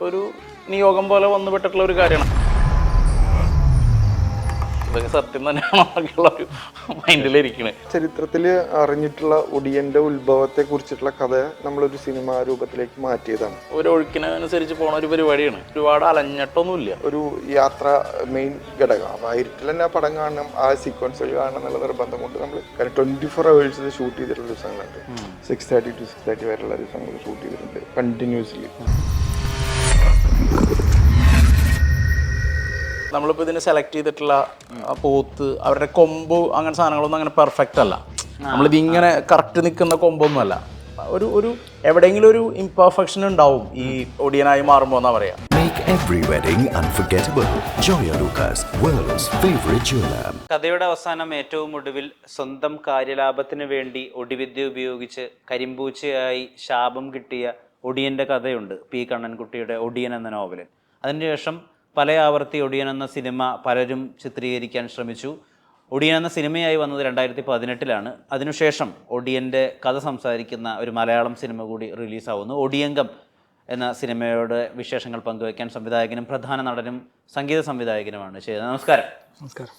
ഒരു നിയോഗം പോലെ വന്നു പെട്ടിട്ടുള്ള ഒരു കാര്യമാണ്. ഇതൊക്കെ സത്യം തന്നെയാണോ എന്നൊക്കെയുള്ള ഒരു മൈൻഡിലിരിക്കണേ. ചരിത്രത്തിൽ അറിഞ്ഞിട്ടുള്ള ഒടിയന്റെ ഉത്ഭവത്തെ കുറിച്ചിട്ടുള്ള കഥ നമ്മളൊരു സിനിമാ രൂപത്തിലേക്ക് മാറ്റിയതാണ്. ഒരു ഒഴുക്കിനനുസരിച്ച് പോണ ഒരു പരിപാടിയാണ്. ഒരുപാട് അലഞ്ഞിട്ടൊന്നുമില്ല. ഒരു യാത്ര മെയിൻ ഘടകം. അപ്പോൾ ആ ഇരുട്ടിൽ തന്നെ ആ പടം കാണണം, ആ സീക്വൻസുകൾ കാണണം എന്നുള്ള നിർബന്ധം കൊണ്ട് നമ്മൾ 24 hours ഷൂട്ട് ചെയ്തിട്ടുള്ള ദിവസങ്ങളുണ്ട്. 6:30 to 6:30 വരെയുള്ള ദിവസങ്ങൾ ഷൂട്ട് ചെയ്തിട്ടുണ്ട് കണ്ടിന്യൂസ്ലി. നമ്മളിപ്പോൾ ഇതിന് സെലക്ട് ചെയ്തിട്ടുള്ള പോത്ത്, അവരുടെ കൊമ്പ്, അങ്ങനെ സാധനങ്ങളൊന്നും അങ്ങനെ പെർഫെക്റ്റ് അല്ല. നമ്മളിതിങ്ങനെ കറക്റ്റ് നിൽക്കുന്ന കൊമ്പൊന്നും അല്ല. ഒരു എവിടെയെങ്കിലും ഒരു ഇംപെർഫെക്ഷൻ ഉണ്ടാവും ഈ ഒടിയനായി മാറുമ്പോൾ എന്നാ പറയാം. Make every wedding unforgettable. Joya Lucas, world's favorite jeweler. കഥയുടെ അവസാനം ഏറ്റവും ഒടുവിൽ സ്വന്തം കാര്യലാഭത്തിന് വേണ്ടി ഒടിവിദ്യ ഉപയോഗിച്ച് കരിമ്പൂച്ചയായി ശാപം കിട്ടിയ ഒടിയൻ്റെ കഥയുണ്ട് പി കണ്ണൻകുട്ടിയുടെ ഒടിയൻ എന്ന നോവലിൽ. അതിനുശേഷം പല ആവർത്തി ഒടിയൻ എന്ന സിനിമ പലരും ചിത്രീകരിക്കാൻ ശ്രമിച്ചു. ഒടിയൻ എന്ന സിനിമയായി വന്നത് 2018 അതിനുശേഷം ഒടിയൻ്റെ കഥ സംസാരിക്കുന്ന ഒരു മലയാളം സിനിമ കൂടി റിലീസാവുന്നു. ഒടിയങ്കം എന്ന സിനിമയുടെ വിശേഷങ്ങൾ പങ്കുവയ്ക്കാൻ സംവിധായകനും പ്രധാന നടനും സംഗീത സംവിധായകനുമാണ് ചെയ്യുന്നത്. നമസ്കാരം. നമസ്കാരം.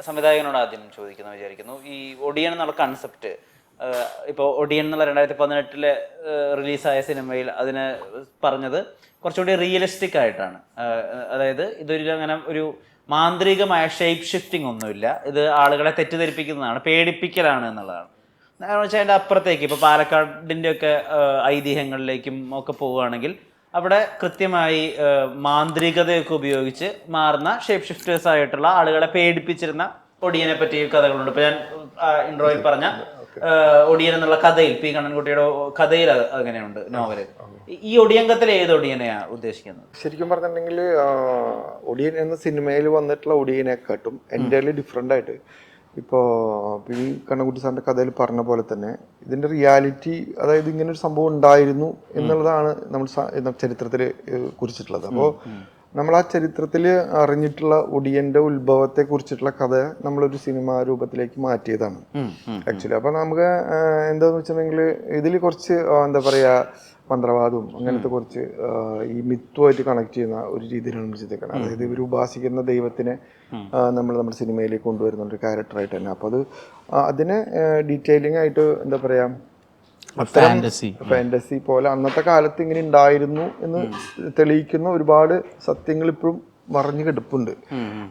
സംവിധായകനോട് ആദ്യം ചോദിക്കുന്നു വിചാരിക്കുന്നു, ഈ ഒടിയൻ എന്നുള്ള കൺസെപ്റ്റ് ഇപ്പോൾ ഒടിയൻ എന്നുള്ള 2018 റിലീസായ സിനിമയിൽ അതിന് പറഞ്ഞത് കുറച്ചുകൂടി റിയലിസ്റ്റിക് ആയിട്ടാണ്. അതായത് ഇതൊരു അങ്ങനെ ഒരു മാന്ത്രികമായ ഷേപ്പ് ഷിഫ്റ്റിംഗ് ഒന്നുമില്ല, ഇത് ആളുകളെ തെറ്റിദ്ധരിപ്പിക്കുന്നതാണ്, പേടിപ്പിക്കലാണ് എന്നുള്ളതാണ്. എന്ന് വെച്ചാൽ അതിൻ്റെ അപ്പുറത്തേക്ക് ഇപ്പോൾ പാലക്കാടിൻ്റെയൊക്കെ ഐതിഹ്യങ്ങളിലേക്കും ഒക്കെ പോവുകയാണെങ്കിൽ അവിടെ കൃത്യമായി മാന്ത്രികതയൊക്കെ ഉപയോഗിച്ച് മാറുന്ന ഷേപ്പ് ഷിഫ്റ്റേഴ്സ് ആയിട്ടുള്ള ആളുകളെ പേടിപ്പിച്ചിരുന്ന ഒടിയനെ പറ്റി കഥകളുണ്ട്. ഇപ്പോൾ ഞാൻ ഇൻട്രോയിൽ പറഞ്ഞ ഒടിയൻ എന്നുള്ള കഥയിൽ, പി കണ്ണൻകുട്ടിയുടെ കഥയിൽ അങ്ങനെയുണ്ട് നോവല്. ഈ ഒടിയങ്കത്തിൽ ഏത് ഒടിയനെയാണ് ഉദ്ദേശിക്കുന്നത്? ശരിക്കും പറഞ്ഞിട്ടുണ്ടെങ്കിൽ ഒടിയൻ എന്ന സിനിമയിൽ വന്നിട്ടുള്ള ഒടിയനെക്കാട്ടും എൻ്റയർലി ഡിഫറെൻ്റ് ആയിട്ട് ഇപ്പോൾ പി കണ്ണൻകുട്ടി സാറിൻ്റെ കഥയിൽ പറഞ്ഞ പോലെ തന്നെ ഇതിൻ്റെ റിയാലിറ്റി, അതായത് ഇങ്ങനൊരു സംഭവം ഉണ്ടായിരുന്നു എന്നുള്ളതാണ് നമ്മൾ ചരിത്രത്തിൽ കുറിച്ചിട്ടുള്ളത്. അപ്പോൾ നമ്മൾ ആ ചരിത്രത്തിൽ അറിഞ്ഞിട്ടുള്ള ഒടിയന്റെ ഉത്ഭവത്തെ കുറിച്ചിട്ടുള്ള കഥ നമ്മളൊരു സിനിമാ രൂപത്തിലേക്ക് മാറ്റിയതാണ് ആക്ച്വലി. അപ്പം നമുക്ക് എന്താന്ന് വെച്ചിട്ടുണ്ടെങ്കിൽ ഇതിൽ കുറച്ച് എന്താ പറയുക, മന്ത്രവാദവും അങ്ങനത്തെ കുറച്ച് ഈ മിത്തുമായിട്ട് കണക്ട് ചെയ്യുന്ന ഒരു രീതിയിലാണ് നമ്മൾ ചിന്തിക്കുന്നത്. അതായത് ഇവർ ഉപാസിക്കുന്ന ദൈവത്തിനെ നമ്മുടെ സിനിമയിലേക്ക് കൊണ്ടുവരുന്ന ഒരു ക്യാരക്ടറായിട്ട് തന്നെ. അപ്പോൾ അതിനെ ഡീറ്റെയിലിംഗ് ആയിട്ട് എന്താ പറയുക, ഫാന്റസി പോലെ അന്നത്തെ കാലത്ത് ഇങ്ങനെ ഉണ്ടായിരുന്നു എന്ന് തെളിയിക്കുന്ന ഒരുപാട് സത്യങ്ങൾ ഇപ്പോഴും മറിഞ്ഞു കിടപ്പുണ്ട്.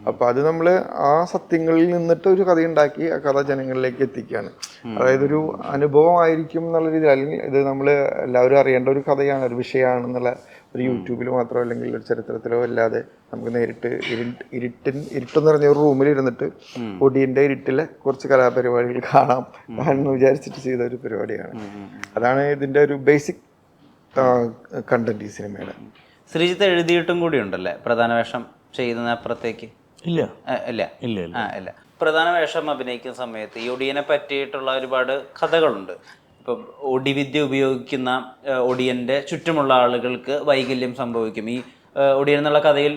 അപ്പൊ അത് നമ്മള് ആ സത്യങ്ങളിൽ നിന്നിട്ട് ഒരു കഥ ഉണ്ടാക്കി ആ കഥ ജനങ്ങളിലേക്ക് എത്തിക്കുകയാണ്. അതായത് ഒരു അനുഭവമായിരിക്കും എന്നുള്ള രീതിയിൽ, അല്ലെങ്കിൽ ഇത് നമ്മള് എല്ലാവരും അറിയേണ്ട ഒരു കഥയാണ്, ഒരു വിഷയമാണെന്നുള്ള ഒരു യൂട്യൂബിൽ മാത്രമോ അല്ലെങ്കിൽ ഒരു ചരിത്രത്തിലോ അല്ലാതെ നമുക്ക് നേരിട്ട് ഇരുട്ടെന്ന് പറഞ്ഞ ഒരു റൂമിൽ ഇരുന്നിട്ട് ഒടിയന്റെ ഇരുട്ടിലെ കുറച്ച് കലാപരിപാടികൾ കാണാം എന്ന് വിചാരിച്ചിട്ട് ചെയ്ത ഒരു പരിപാടിയാണ്. അതാണ് ഇതിന്റെ ഒരു ബേസിക് കണ്ടന്റ് ഈ സിനിമയുടെ. ശ്രീജിത്ത് എഴുതിയിട്ടും കൂടി ഉണ്ടല്ലേ പ്രധാന വേഷം ചെയ്യുന്നതിനപ്പുറത്തേക്ക്? ഇല്ല. പ്രധാന വേഷം അഭിനയിക്കുന്ന സമയത്ത് ഈ ഒടിയനെ പറ്റിയിട്ടുള്ള ഒരുപാട് കഥകളുണ്ട്. ഇപ്പം ഒടിവിദ്യ ഉപയോഗിക്കുന്ന ഒടിയൻ്റെ ചുറ്റുമുള്ള ആളുകൾക്ക് വൈകല്യം സംഭവിക്കും. ഈ ഒടിയൻ എന്നുള്ള കഥയിൽ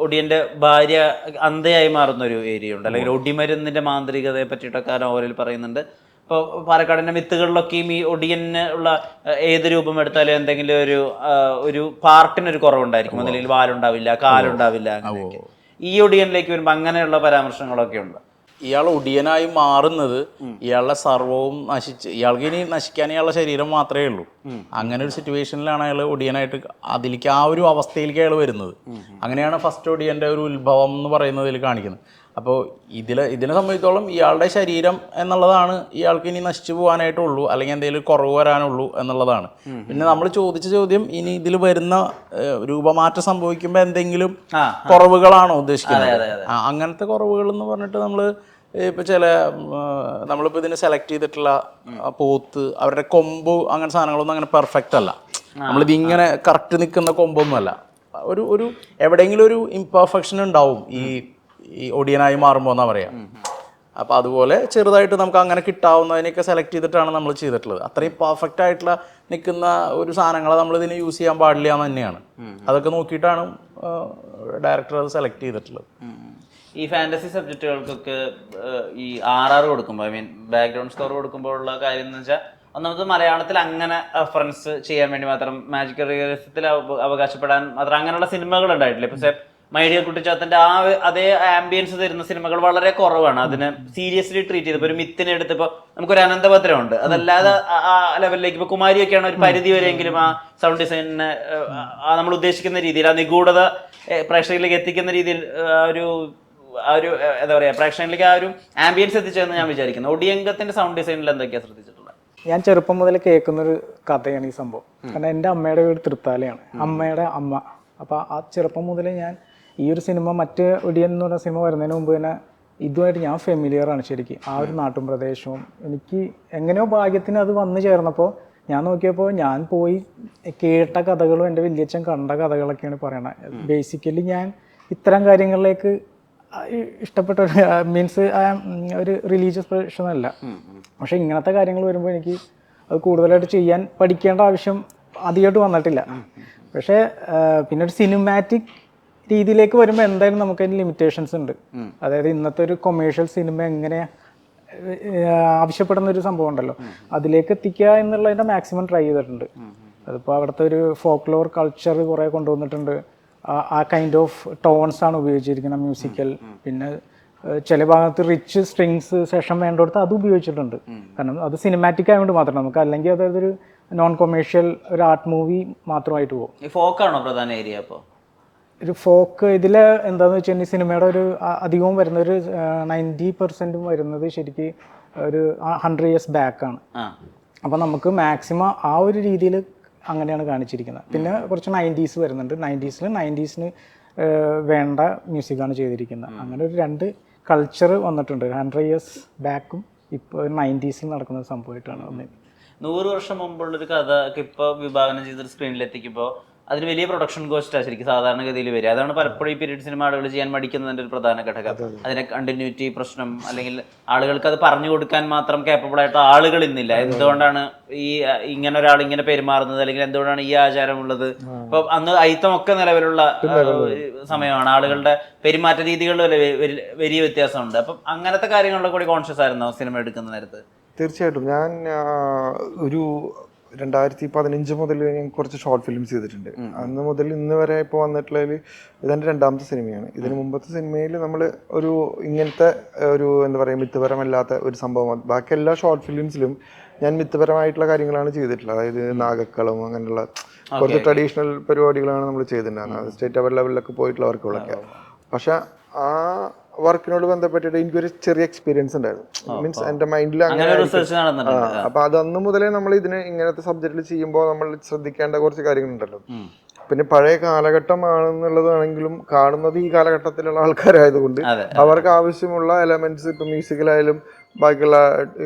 ഒടിയൻ്റെ ഭാര്യ അന്ധയായി മാറുന്ന ഒരു ഏരിയ ഉണ്ട്, അല്ലെങ്കിൽ ഒടിമരുന്നിൻ്റെ മാന്ത്രികതയെ പറ്റിയിട്ടൊക്കെ ആ നോവലിൽ പറയുന്നുണ്ട്. ഇപ്പോൾ പാലക്കാടിൻ്റെ മിത്തുകളിലൊക്കെയും ഈ ഒടിയന് ഉള്ള ഏത് രൂപം എടുത്താലും എന്തെങ്കിലും ഒരു പാർട്ടിനൊരു കുറവുണ്ടായിരിക്കും, അല്ലെങ്കിൽ വാലുണ്ടാവില്ല, കാലുണ്ടാവില്ല. അങ്ങനെയൊക്കെ ഈ ഒടിയനിലേക്ക് വരുമ്പോൾ അങ്ങനെയുള്ള പരാമർശങ്ങളൊക്കെ ഉണ്ട്. ഇയാൾ ഒടിയനായി മാറുന്നത് ഇയാളുടെ സർവവും നശിച്ച്, ഇയാൾക്ക് ഇനി നശിക്കാൻ ഇയാളുടെ ശരീരം മാത്രമേ ഉള്ളൂ. അങ്ങനെ ഒരു സിറ്റുവേഷനിലാണ് അയാൾ ഒടിയനായിട്ട് അതിലേക്ക് ആ ഒരു അവസ്ഥയിലേക്ക് അയാൾ വരുന്നത്. അങ്ങനെയാണ് ഫസ്റ്റ് ഒടിയൻ്റെ ഒരു ഉത്ഭവം എന്ന് പറയുന്നതിൽ കാണിക്കുന്നത്. അപ്പോൾ ഇതിനെ സംബന്ധിച്ചോളം ഇയാളുടെ ശരീരം എന്നുള്ളതാണ് ഇയാൾക്ക് ഇനി നശിച്ചു പോകാനായിട്ടുള്ളൂ, അല്ലെങ്കിൽ എന്തെങ്കിലും കുറവ് വരാനുള്ളൂ എന്നുള്ളതാണ്. പിന്നെ നമ്മൾ ചോദിച്ച ചോദ്യം, ഇനി ഇതിൽ വരുന്ന രൂപമാറ്റം സംഭവിക്കുമ്പോൾ എന്തെങ്കിലും കുറവുകളാണോ ഉദ്ദേശിക്കുന്നത്? അങ്ങനത്തെ കുറവുകൾ എന്ന് പറഞ്ഞിട്ട് നമ്മൾ ഇപ്പോൾ നമ്മളിപ്പോൾ ഇതിന് സെലക്ട് ചെയ്തിട്ടുള്ള പോത്ത്, അവരുടെ കൊമ്പ്, അങ്ങനെ സാധനങ്ങളൊന്നും അങ്ങനെ പെർഫെക്റ്റ് അല്ല. നമ്മളിതിങ്ങനെ കറക്റ്റ് നിൽക്കുന്ന കൊമ്പൊന്നും അല്ല. ഒരു എവിടെയെങ്കിലും ഒരു ഇംപെർഫെക്ഷൻ ഉണ്ടാവും ഈ ഒടിയനായി മാറുമ്പോൾ എന്നാ പറയാം. അപ്പോൾ അതുപോലെ ചെറുതായിട്ട് നമുക്ക് അങ്ങനെ കിട്ടാവുന്നതിനെയൊക്കെ സെലക്ട് ചെയ്തിട്ടാണ് നമ്മൾ ചെയ്തിട്ടുള്ളത്. അത്രയും പെർഫെക്റ്റ് ആയിട്ടുള്ള നിൽക്കുന്ന ഒരു സാധനങ്ങളെ നമ്മൾ ഇതിന് യൂസ് ചെയ്യാൻ പാടില്ല എന്ന് തന്നെയാണ്. അതൊക്കെ നോക്കിയിട്ടാണ് ഡയറക്ടർ അത് സെലക്ട് ചെയ്തിട്ടുള്ളത്. ഈ ഫാന്റസി സബ്ജക്റ്റുകൾക്കൊക്കെ ഈ RR കൊടുക്കുമ്പോൾ, ബാക്ക്ഗ്രൗണ്ട് സ്കോർ കൊടുക്കുമ്പോൾ ഉള്ള കാര്യം എന്ന് വെച്ചാൽ ഒന്നാമത് മലയാളത്തിൽ അങ്ങനെ റെഫറൻസ് ചെയ്യാൻ വേണ്ടി മാത്രം മാജിക്കൽ റിയലിസത്തിൽ അവകാശപ്പെടാൻ മാത്രം അങ്ങനെയുള്ള സിനിമകൾ ഉണ്ടായിട്ടില്ല. പക്ഷേ മൈ ഡിയർ കുട്ടിച്ചാത്തന്റെ അതേ ആംബിയൻസ് തരുന്ന സിനിമകൾ വളരെ കുറവാണ്. അതിനെ സീരിയസ്ലി ട്രീറ്റ് ചെയ്തപ്പോൾ ഒരു മിത്തിനെ എടുത്തപ്പോൾ നമുക്കൊരു അനന്തഭദ്രം ഉണ്ട്. അതല്ലാതെ ആ ലെവലിലേക്ക് ഇപ്പൊ കുമാരിയൊക്കെയാണ് ഒരു പരിധി വരെയെങ്കിലും ആ സൗണ്ട് ഡിസൈനിനെ നമ്മൾ ഉദ്ദേശിക്കുന്ന രീതിയിൽ ആ നിഗൂഢത പ്രേക്ഷകരിലേക്ക് എത്തിക്കുന്ന രീതിയിൽ ഒരു എന്താ പറയാ പ്രേക്ഷകരിലേക്ക് ആ ഒരു ആംബിയൻസ് എത്തിച്ചതെന്ന് ഞാൻ വിചാരിക്കുന്നു. ഒടിയങ്കത്തിന്റെ സൗണ്ട് ഡിസൈനിൽ എന്തൊക്കെയാണ് ശ്രദ്ധിച്ചിട്ടുള്ളത്? ഞാൻ ചെറുപ്പം മുതൽ കേൾക്കുന്നൊരു കഥയാണ് ഈ സംഭവം. കാരണം എൻ്റെ അമ്മയുടെ വീട് തൃത്താലയാണ്, അമ്മയുടെ അമ്മ. അപ്പോൾ ആ ചെറുപ്പം മുതൽ ഞാൻ ഈ ഒരു സിനിമ മറ്റ് ഒടിയൻ എന്ന് പറഞ്ഞ സിനിമ വരുന്നതിന് മുമ്പ് തന്നെ ഇതുമായിട്ട് ഞാൻ ഫെമിലിയറാണ് ശരിക്കും. ആ ഒരു നാട്ടും പ്രദേശവും എനിക്ക് എങ്ങനെയോ ഭാഗ്യത്തിന് അത് വന്നു ചേർന്നപ്പോൾ ഞാൻ നോക്കിയപ്പോൾ ഞാൻ പോയി കേട്ട കഥകളും എൻ്റെ വലിയച്ഛൻ കണ്ട കഥകളൊക്കെയാണ് പറയണത്. ബേസിക്കലി ഞാൻ ഇത്തരം കാര്യങ്ങളിലേക്ക് ഇഷ്ടപ്പെട്ട മീൻസ് ഒരു റിലീജിയസ് പ്രൊഫഷൻ അല്ല. പക്ഷെ ഇങ്ങനത്തെ കാര്യങ്ങൾ വരുമ്പോൾ എനിക്ക് അത് കൂടുതലായിട്ട് ചെയ്യാൻ പഠിക്കേണ്ട ആവശ്യം അധികമായിട്ട് വന്നിട്ടില്ല. പക്ഷേ പിന്നെ ഒരു സിനിമാറ്റിക് രീതിയിലേക്ക് വരുമ്പോൾ എന്തായാലും നമുക്ക് അതിന് ലിമിറ്റേഷൻസ് ഉണ്ട്. അതായത് ഇന്നത്തെ ഒരു കൊമേഴ്ഷ്യൽ സിനിമ എങ്ങനെ ആവശ്യപ്പെടുന്ന ഒരു സംഭവം ഉണ്ടല്ലോ, അതിലേക്ക് എത്തിക്കുക എന്നുള്ളതിൻ്റെ മാക്സിമം ട്രൈ ചെയ്തിട്ടുണ്ട്. അതിപ്പോൾ അവിടുത്തെ ഒരു ഫോക്ലോർ കൾച്ചർ കുറേ കൊണ്ടുവന്നിട്ടുണ്ട്. ആ കൈൻഡ് ഓഫ് ടോൺസ് ആണ് ഉപയോഗിച്ചിരിക്കുന്നത് മ്യൂസിക്കൽ. പിന്നെ ചില ഭാഗത്ത് റിച്ച് സ്ട്രിങ്സ് സെഷൻ വേണ്ടിടത്ത് അത് ഉപയോഗിച്ചിട്ടുണ്ട്. കാരണം അത് സിനിമാറ്റിക് ആയതുകൊണ്ട് മാത്രം നമുക്ക്, അല്ലെങ്കിൽ അതായത് ഒരു നോൺ കൊമേഴ്ഷ്യൽ ഒരു ആർട്ട് മൂവി മാത്രമായിട്ട് പോകും. ഈ ഫോക്കാണോ പ്രധാന ഏരിയ? അപ്പോൾ ഒരു ഫോക്ക് ഇതിൽ എന്താണെന്ന് വെച്ച് കഴിഞ്ഞാൽ സിനിമയുടെ ഒരു അധികവും വരുന്ന ഒരു 90% വരുന്നത് ശരിക്ക് ഒരു 100 years ബാക്കാണ്. അപ്പോൾ നമുക്ക് മാക്സിമം ആ ഒരു രീതിയിൽ അങ്ങനെയാണ് കാണിച്ചിരിക്കുന്നത്. പിന്നെ കുറച്ച് 90s വരുന്നുണ്ട്. 90s വേണ്ട മ്യൂസിക്കാണ് ചെയ്തിരിക്കുന്നത്. അങ്ങനെ ഒരു 2 കൾച്ചർ വന്നിട്ടുണ്ട്. 100 years ബാക്കും ഇപ്പോൾ 90s നടക്കുന്ന സംഭവമായിട്ടാണ് വന്നത്. 100 വർഷം മുമ്പുള്ളൊരു കഥ ഇപ്പോൾ വിഭാവനം ചെയ്തൊരു സ്ക്രീനിൽ എത്തിക്കുമ്പോൾ അതിന് വലിയ പ്രൊഡക്ഷൻ കോസ്റ്റാണ് ശരിക്കും സാധാരണഗതിയിൽ വരിക. അതാണ് പലപ്പോഴും ഈ പീരീഡ് സിനിമ ആളുകൾ ചെയ്യാൻ മടിക്കുന്നതിൻ്റെ ഒരു പ്രധാന ഘടകം. അതിന്റെ കണ്ടിന്യൂറ്റി പ്രശ്നം, അല്ലെങ്കിൽ ആളുകൾക്ക് അത് പറഞ്ഞു കൊടുക്കാൻ മാത്രം കേപ്പബിൾ ആയിട്ട് ആളുകൾ ഇന്നില്ല. എന്തുകൊണ്ടാണ് ഈ ഇങ്ങനെ ഒരാൾ ഇങ്ങനെ പെരുമാറുന്നത്, അല്ലെങ്കിൽ എന്തുകൊണ്ടാണ് ഈ ആചാരമുള്ളത്? ഇപ്പൊ അന്ന് അയിത്തമൊക്കെ നിലവിലുള്ള സമയമാണ്. ആളുകളുടെ പെരുമാറ്റ രീതികളിൽ വലിയ വ്യത്യാസമുണ്ട്. അപ്പം അങ്ങനത്തെ കാര്യങ്ങളിലൊക്കെ കൂടി കോൺഷ്യസ് ആയിരുന്നോ സിനിമ എടുക്കുന്ന നേരത്ത്? തീർച്ചയായിട്ടും. ഞാൻ ഒരു 2015 മുതൽ ഞാൻ കുറച്ച് ഷോർട്ട് ഫിലിംസ് ചെയ്തിട്ടുണ്ട്. അന്ന് മുതൽ ഇന്ന് വരെ ഇപ്പോൾ വന്നിട്ടുള്ളതിൽ ഇതെൻ്റെ 2ാമത്തെ സിനിമയാണ്. ഇതിന് മുമ്പത്തെ സിനിമയിൽ നമ്മൾ ഒരു ഇങ്ങനത്തെ ഒരു എന്താ പറയുക മിത്തുപരമല്ലാത്ത ഒരു സംഭവം, ബാക്കി എല്ലാ ഷോർട്ട് ഫിലിംസിലും ഞാൻ മിത്തുപരമായിട്ടുള്ള കാര്യങ്ങളാണ് ചെയ്തിട്ടുള്ളത്. അതായത് നാഗക്കളം അങ്ങനെയുള്ള കുറച്ച് ട്രഡീഷണൽ പരിപാടികളാണ് നമ്മൾ ചെയ്തിട്ടുണ്ടായിരുന്നത്. സ്റ്റേറ്റ് അവർ ലെവലിലൊക്കെ പോയിട്ടുള്ള വർക്കുകളൊക്കെ. പക്ഷെ ആ വർക്കിനോട് ബന്ധപ്പെട്ടിട്ട് എനിക്കൊരു ചെറിയ എക്സ്പീരിയൻസ് ഉണ്ടായിരുന്നു. മീൻസ് എൻ്റെ മൈൻഡിൽ അങ്ങനെ. അപ്പൊ അത് അന്ന് മുതലേ നമ്മൾ ഇതിന് ഇങ്ങനത്തെ സബ്ജക്റ്റിൽ ചെയ്യുമ്പോൾ നമ്മൾ ശ്രദ്ധിക്കേണ്ട കുറച്ച് കാര്യങ്ങളുണ്ടല്ലോ. പിന്നെ പഴയ കാലഘട്ടമാണെന്നുള്ളതാണെങ്കിലും കാണുന്നത് ഈ കാലഘട്ടത്തിലുള്ള ആൾക്കാരായതുകൊണ്ട് അവർക്ക് ആവശ്യമുള്ള എലമെന്റ്സ് ഇപ്പൊ മ്യൂസിക്കലായാലും ബാക്കിയുള്ള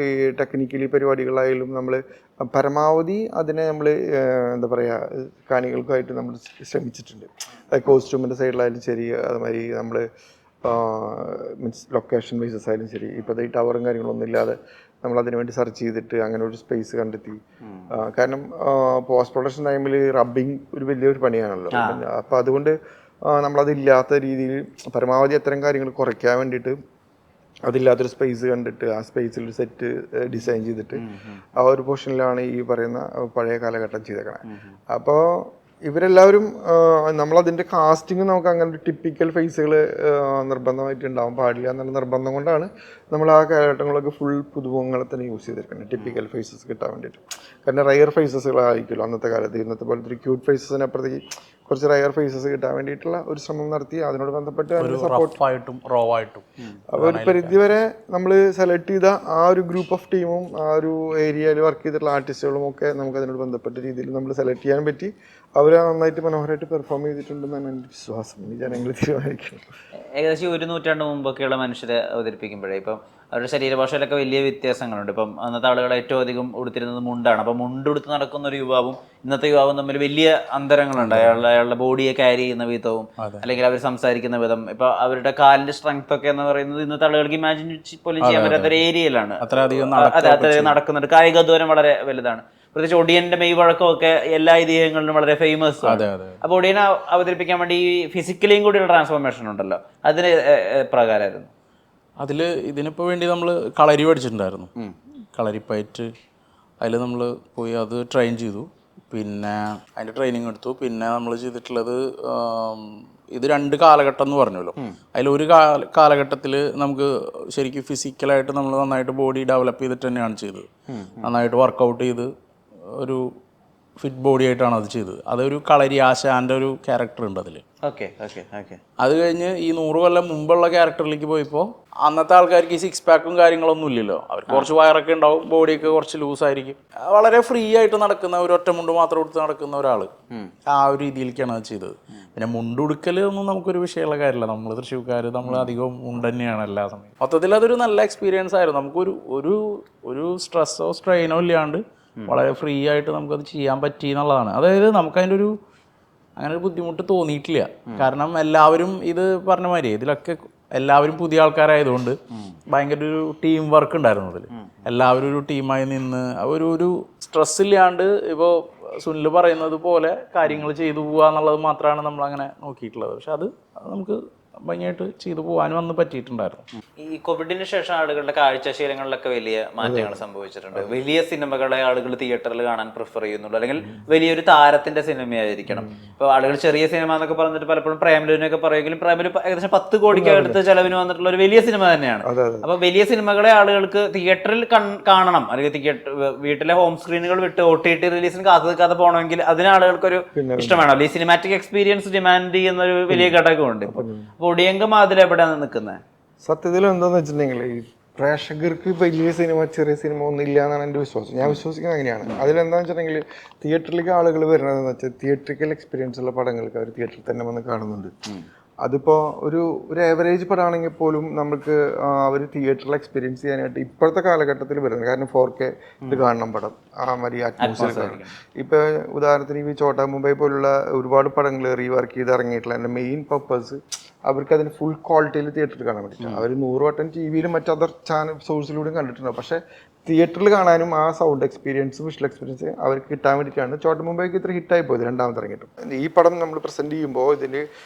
ഈ ടെക്നിക്കലി പരിപാടികളായാലും നമ്മൾ പരമാവധി അതിനെ നമ്മൾ എന്താ പറയുക കാണികൾക്കായിട്ട് നമ്മൾ ശ്രമിച്ചിട്ടുണ്ട്. കോസ്റ്റ്യൂമിൻ്റെ സൈഡിലായാലും ശരി, അതുമാതിരി നമ്മൾ മീൻസ് ലൊക്കേഷൻ ബേസസ് ആയാലും ശരി. ഇപ്പോൾ ഈ ടവറും കാര്യങ്ങളൊന്നും ഇല്ലാതെ നമ്മൾ അതിനു വേണ്ടി സെർച്ച് ചെയ്തിട്ട് അങ്ങനെ ഒരു സ്പേസ് കണ്ടെത്തി. കാരണം പോസ്റ്റ് പ്രൊഡക്ഷൻ ടൈമിൽ റബ്ബിങ് ഒരു വലിയൊരു പണിയാണല്ലോ. അപ്പോൾ അതുകൊണ്ട് നമ്മളതില്ലാത്ത രീതിയിൽ പരമാവധി അത്തരം കാര്യങ്ങൾ കുറയ്ക്കാൻ വേണ്ടിയിട്ട് അതില്ലാത്തൊരു സ്പേസ് കണ്ടിട്ട് ആ സ്പേസിൽ ഒരു സെറ്റ് ഡിസൈൻ ചെയ്തിട്ട് ആ ഒരു പോർഷനിലാണ് ഈ പറയുന്ന പഴയ കാലഘട്ടം ചെയ്തേക്കണേ. അപ്പോൾ ഇവരെല്ലാവരും നമ്മളതിൻ്റെ കാസ്റ്റിംഗ് നമുക്ക് അങ്ങനെ ഒരു ടിപ്പിക്കൽ ഫേസുകൾ നിർബന്ധമായിട്ട് ഉണ്ടാവാൻ പാടില്ല എന്നുള്ള നിർബന്ധം കൊണ്ടാണ് നമ്മൾ ആ കാലഘട്ടങ്ങളൊക്കെ ഫുൾ പുതുമുഖങ്ങളെ തന്നെ യൂസ് ചെയ്തിരിക്കുന്നത്, ടിപ്പിക്കൽ ഫേസസ് കിട്ടാൻ വേണ്ടിയിട്ട്. കാരണം റയർ ഫേസസുകളായിരിക്കുമല്ലോ അന്നത്തെ കാലത്ത്. ഇന്നത്തെ പോലത്തെ ഒരു ക്യൂട്ട് ഫേസസിനപ്പുറത്തേക്ക് കുറച്ച് റയർ ഫേസസ് കിട്ടാൻ വേണ്ടിയിട്ടുള്ള ഒരു ശ്രമം നടത്തി അതിനോട് ബന്ധപ്പെട്ട് സപ്പോർട്ടും റോവായിട്ടും. അപ്പോൾ ഒരു പരിധിവരെ നമ്മൾ സെലക്ട് ചെയ്ത ആ ഒരു ഗ്രൂപ്പ് ഓഫ് ടീമും ആ ഒരു ഏരിയയിൽ വർക്ക് ചെയ്തിട്ടുള്ള ആർട്ടിസ്റ്റുകളും ഒക്കെ നമുക്ക് അതിനോട് ബന്ധപ്പെട്ട രീതിയിൽ നമ്മൾ സെലക്ട് ചെയ്യാൻ പറ്റി. അവർ നന്നായിട്ട് മനോഹരമായിട്ട് പെർഫോം ചെയ്തിട്ടുണ്ടെന്നാണ് എൻ്റെ വിശ്വാസം. ഈ ജനങ്ങൾ തീരുമാനിക്കുന്നു. ഏകദേശം 100 നൂറ്റാണ്ട് മുമ്പൊക്കെയുള്ള മനുഷ്യരെ അവതരിപ്പിക്കുമ്പോഴേ ഇപ്പം അവരുടെ ശരീരഭാഷയിലൊക്കെ വലിയ വ്യത്യാസങ്ങളുണ്ട്. ഇപ്പം അന്നത്തെ ആളുകൾ ഏറ്റവും അധികം ഉടുത്തിരുന്നത് മുണ്ടാണ്. അപ്പം മുണ്ടുടുത്ത് നടക്കുന്ന ഒരു യുവാവും ഇന്നത്തെ യുവാവും തമ്മിൽ വലിയ അന്തരങ്ങളുണ്ട്. അയാളുടെ ബോഡിയെ ക്യാരി ചെയ്യുന്ന വിധവും അല്ലെങ്കിൽ അവർ സംസാരിക്കുന്ന വിധം, ഇപ്പൊ അവരുടെ കാലിന്റെ സ്ട്രെങ്ത് ഒക്കെ എന്ന് പറയുന്നത് ഇന്നത്തെ ആളുകൾക്ക് ഇമാജിൻ പോലും ചെയ്യാൻ പറ്റാത്ത ഒരു ഏരിയയിലാണ്. അത്രയധികം നടക്കുന്നുണ്ട്. കായിക ദൂരം വളരെ വലുതാണ്. പ്രത്യേകിച്ച് ഒടിയന്റെ മെയ് വഴക്കമൊക്കെ എല്ലാ ഐതിഹ്യങ്ങളിലും വളരെ ഫേമസ് ആണ്. അപ്പൊ ഒടിയനെ അവതരിപ്പിക്കാൻ വേണ്ടി ഈ ഫിസിക്കലിയും കൂടിയുള്ള ട്രാൻസ്ഫോർമേഷൻ ഉണ്ടല്ലോ, അതിന് പ്രകാരമായിരുന്നു. അതിൽ ഇതിനിപ്പോൾ വേണ്ടി നമ്മൾ കളരി പഠിച്ചിട്ടുണ്ടായിരുന്നു. കളരിപ്പയറ്റ് അതിൽ നമ്മൾ പോയി അത് ട്രെയിൻ ചെയ്തു. പിന്നെ അതിൻ്റെ ട്രെയിനിങ് എടുത്തു. പിന്നെ നമ്മൾ ചെയ്തിട്ടുള്ളത് ഇത് 2 കാലഘട്ടം എന്ന് പറഞ്ഞല്ലോ. അതിലൊരു കാലഘട്ടത്തിൽ നമുക്ക് ശരിക്കും ഫിസിക്കലായിട്ട് നമ്മൾ നന്നായിട്ട് ബോഡി ഡെവലപ്പ് ചെയ്തിട്ട് തന്നെയാണ് ചെയ്തത്. നന്നായിട്ട് വർക്കൗട്ട് ചെയ്ത് ഒരു ഫിറ്റ് ബോഡി ആയിട്ടാണ് അത് ചെയ്തത്. അതൊരു കളരി ആശാൻ്റെ ഒരു ക്യാരക്ടർ ഉണ്ട് അതിൽ. Okay okay okay. അത് കഴിഞ്ഞ് ഈ 100 കൊല്ലം മുമ്പുള്ള ക്യാരക്ടറിലേക്ക് പോയപ്പോൾ അന്നത്തെ ആൾക്കാർക്ക് ഈ 6 പാക്കും കാര്യങ്ങളൊന്നും ഇല്ലല്ലോ. അവർക്ക് കുറച്ച് വയറൊക്കെ ഉണ്ടാവും, ബോഡിയൊക്കെ കുറച്ച് ലൂസായിരിക്കും. വളരെ ഫ്രീ ആയിട്ട് നടക്കുന്ന ഒരു ഒറ്റ മുണ്ട് മാത്രം എടുത്ത് നടക്കുന്ന ഒരാൾ. ആ ഒരു രീതിയിലേക്കാണ് അത് ചെയ്തത്. പിന്നെ മുണ്ടുടുക്കൽ ഒന്നും നമുക്കൊരു വിഷയമുള്ള കാര്യമില്ല. നമ്മൾ തൃശ്ശൂർക്കാർ നമ്മൾ അധികം മുണ്ട് തന്നെയാണ് എല്ലാ സമയം. മൊത്തത്തിൽ അതൊരു നല്ല എക്സ്പീരിയൻസ് ആയിരുന്നു. നമുക്കൊരു ഒരു ഒരു സ്ട്രെസ്സോ സ്ട്രെയിനോ ഇല്ലാണ്ട് വളരെ ഫ്രീ ആയിട്ട് നമുക്കത് ചെയ്യാൻ പറ്റി എന്നുള്ളതാണ്. അതായത് നമുക്കതിൻ്റെ ഒരു അങ്ങനെ ഒരു ബുദ്ധിമുട്ട് തോന്നിയിട്ടില്ല. കാരണം എല്ലാവരും ഇത് പറഞ്ഞ മാതിരി ഇതിലൊക്കെ എല്ലാവരും പുതിയ ആൾക്കാരായതുകൊണ്ട് ഭയങ്കര ഒരു ടീം വർക്ക് ഉണ്ടായിരുന്നു അതിൽ. എല്ലാവരും ഒരു ടീമായി നിന്ന് ഒരു സ്ട്രെസ് ഇല്ലാണ്ട് ഇപ്പോൾ സുനിൽ പറയുന്നത് പോലെ കാര്യങ്ങൾ ചെയ്തു പോകുക എന്നുള്ളത് മാത്രമാണ് നമ്മളങ്ങനെ നോക്കിയിട്ടുള്ളത്. പക്ഷെ അത് നമുക്ക് ഭംഗിയായിട്ട് ചെയ്തു പോകാനും അന്ന് പറ്റിയിട്ടുണ്ടായിരുന്നു. ഈ കോവിഡിന് ശേഷം ആളുകളുടെ കാഴ്ചശീലങ്ങളിലൊക്കെ വലിയ മാറ്റങ്ങൾ സംഭവിച്ചിട്ടുണ്ട്. വലിയ സിനിമകളെ ആളുകൾ തിയേറ്ററിൽ കാണാൻ പ്രിഫർ ചെയ്യുന്നുള്ളൂ, അല്ലെങ്കിൽ വലിയൊരു താരത്തിന്റെ സിനിമയായിരിക്കണം. ഇപ്പോൾ ആളുകൾ ചെറിയ സിനിമ എന്നൊക്കെ പറഞ്ഞിട്ട് പലപ്പോഴും പ്രേമലുവിനൊക്കെ പറയുമെങ്കിലും പ്രേമലു ഏകദേശം 10 കോടിക്ക് അടുത്ത് ചെലവിന് വന്നിട്ടുള്ള ഒരു വലിയ സിനിമ തന്നെയാണ്. അപ്പൊ വലിയ സിനിമകളെ ആളുകൾക്ക് തിയേറ്ററിൽ കാണണം, അല്ലെങ്കിൽ വീട്ടിലെ ഹോം സ്ക്രീനുകൾ വിട്ട് OTT റിലീസിന് കാത്തു നിൽക്കാതെ പോകണമെങ്കിൽ അതിന് ആളുകൾക്കൊരു ഇഷ്ടമാണല്ലോ. ഈ സിനിമാറ്റിക് എക്സ്പീരിയൻസ് ഡിമാൻഡ് ചെയ്യുന്ന ഒരു വലിയ ഘടകമുണ്ട്. ഒടിയങ്കം അതിലെവിടെയാണ് നിൽക്കുന്നത്? സത്യത്തിൽ എന്താന്ന് വെച്ചിട്ടുണ്ടെങ്കിൽ ഈ പ്രേക്ഷകർക്ക് വലിയ സിനിമ ചെറിയ സിനിമ ഒന്നും ഇല്ല എന്നാണ് എൻ്റെ വിശ്വാസം. ഞാൻ വിശ്വസിക്കുന്നത് അങ്ങനെയാണ്. അതിലെന്താണെന്ന് വെച്ചിട്ടുണ്ടെങ്കിൽ തിയേറ്ററിലേക്ക് ആളുകൾ വരുന്നതെന്ന് വെച്ചാൽ തിയേറ്ററിക്കൽ എക്സ്പീരിയൻസ് ഉള്ള പടങ്ങൾക്ക് അവർ തിയേറ്ററിൽ തന്നെ വന്ന് കാണുന്നുണ്ട്. അതിപ്പോൾ ഒരു ആവറേജ് പടമാണെങ്കിൽ പോലും നമുക്ക് അവർ തിയേറ്ററിൽ എക്സ്പീരിയൻസ് ചെയ്യാനായിട്ട് ഇപ്പോഴത്തെ കാലഘട്ടത്തിൽ വരുന്നത്. കാരണം 4K ഇത് കാണണം പടം, ആ മതി അറ്റ്മോസ്ഫിയർ കാണണം. ഇപ്പോൾ ഉദാഹരണത്തിന് ഈ ചോട്ടാ മുംബൈ പോലുള്ള ഒരുപാട് പടങ്ങൾ റീവർക്ക് ചെയ്ത് ഇറങ്ങിയിട്ടുള്ള എൻ്റെ മെയിൻ പർപ്പസ് അവർക്ക് അതിന് ഫുൾ ക്വാളിറ്റിയിൽ തിയേറ്ററിൽ കാണാൻ വേണ്ടിയിട്ടാണ്. അവർ 100 വട്ടം ടി വിയിലും മറ്റ് അതർ ചാനൽ സോഴ്സിലൂടെയും കണ്ടിട്ടുണ്ടാവും. പക്ഷേ തിയേറ്ററിൽ കാണാനും ആ സൗണ്ട് എക്സ്പീരിയൻസ് വിഷ്വൽ എക്സ്പീരിയൻസ് അവർക്ക് കിട്ടാൻ വേണ്ടിയിട്ടാണ് ചോട്ടാ മുംബൈക്ക് ഇത്ര ഹിറ്റായി പോയത് രണ്ടാമത് ഇറങ്ങിയിട്ടും. ഈ പടം നമ്മൾ പ്രസൻറ്റ് ചെയ്യുമ്പോൾ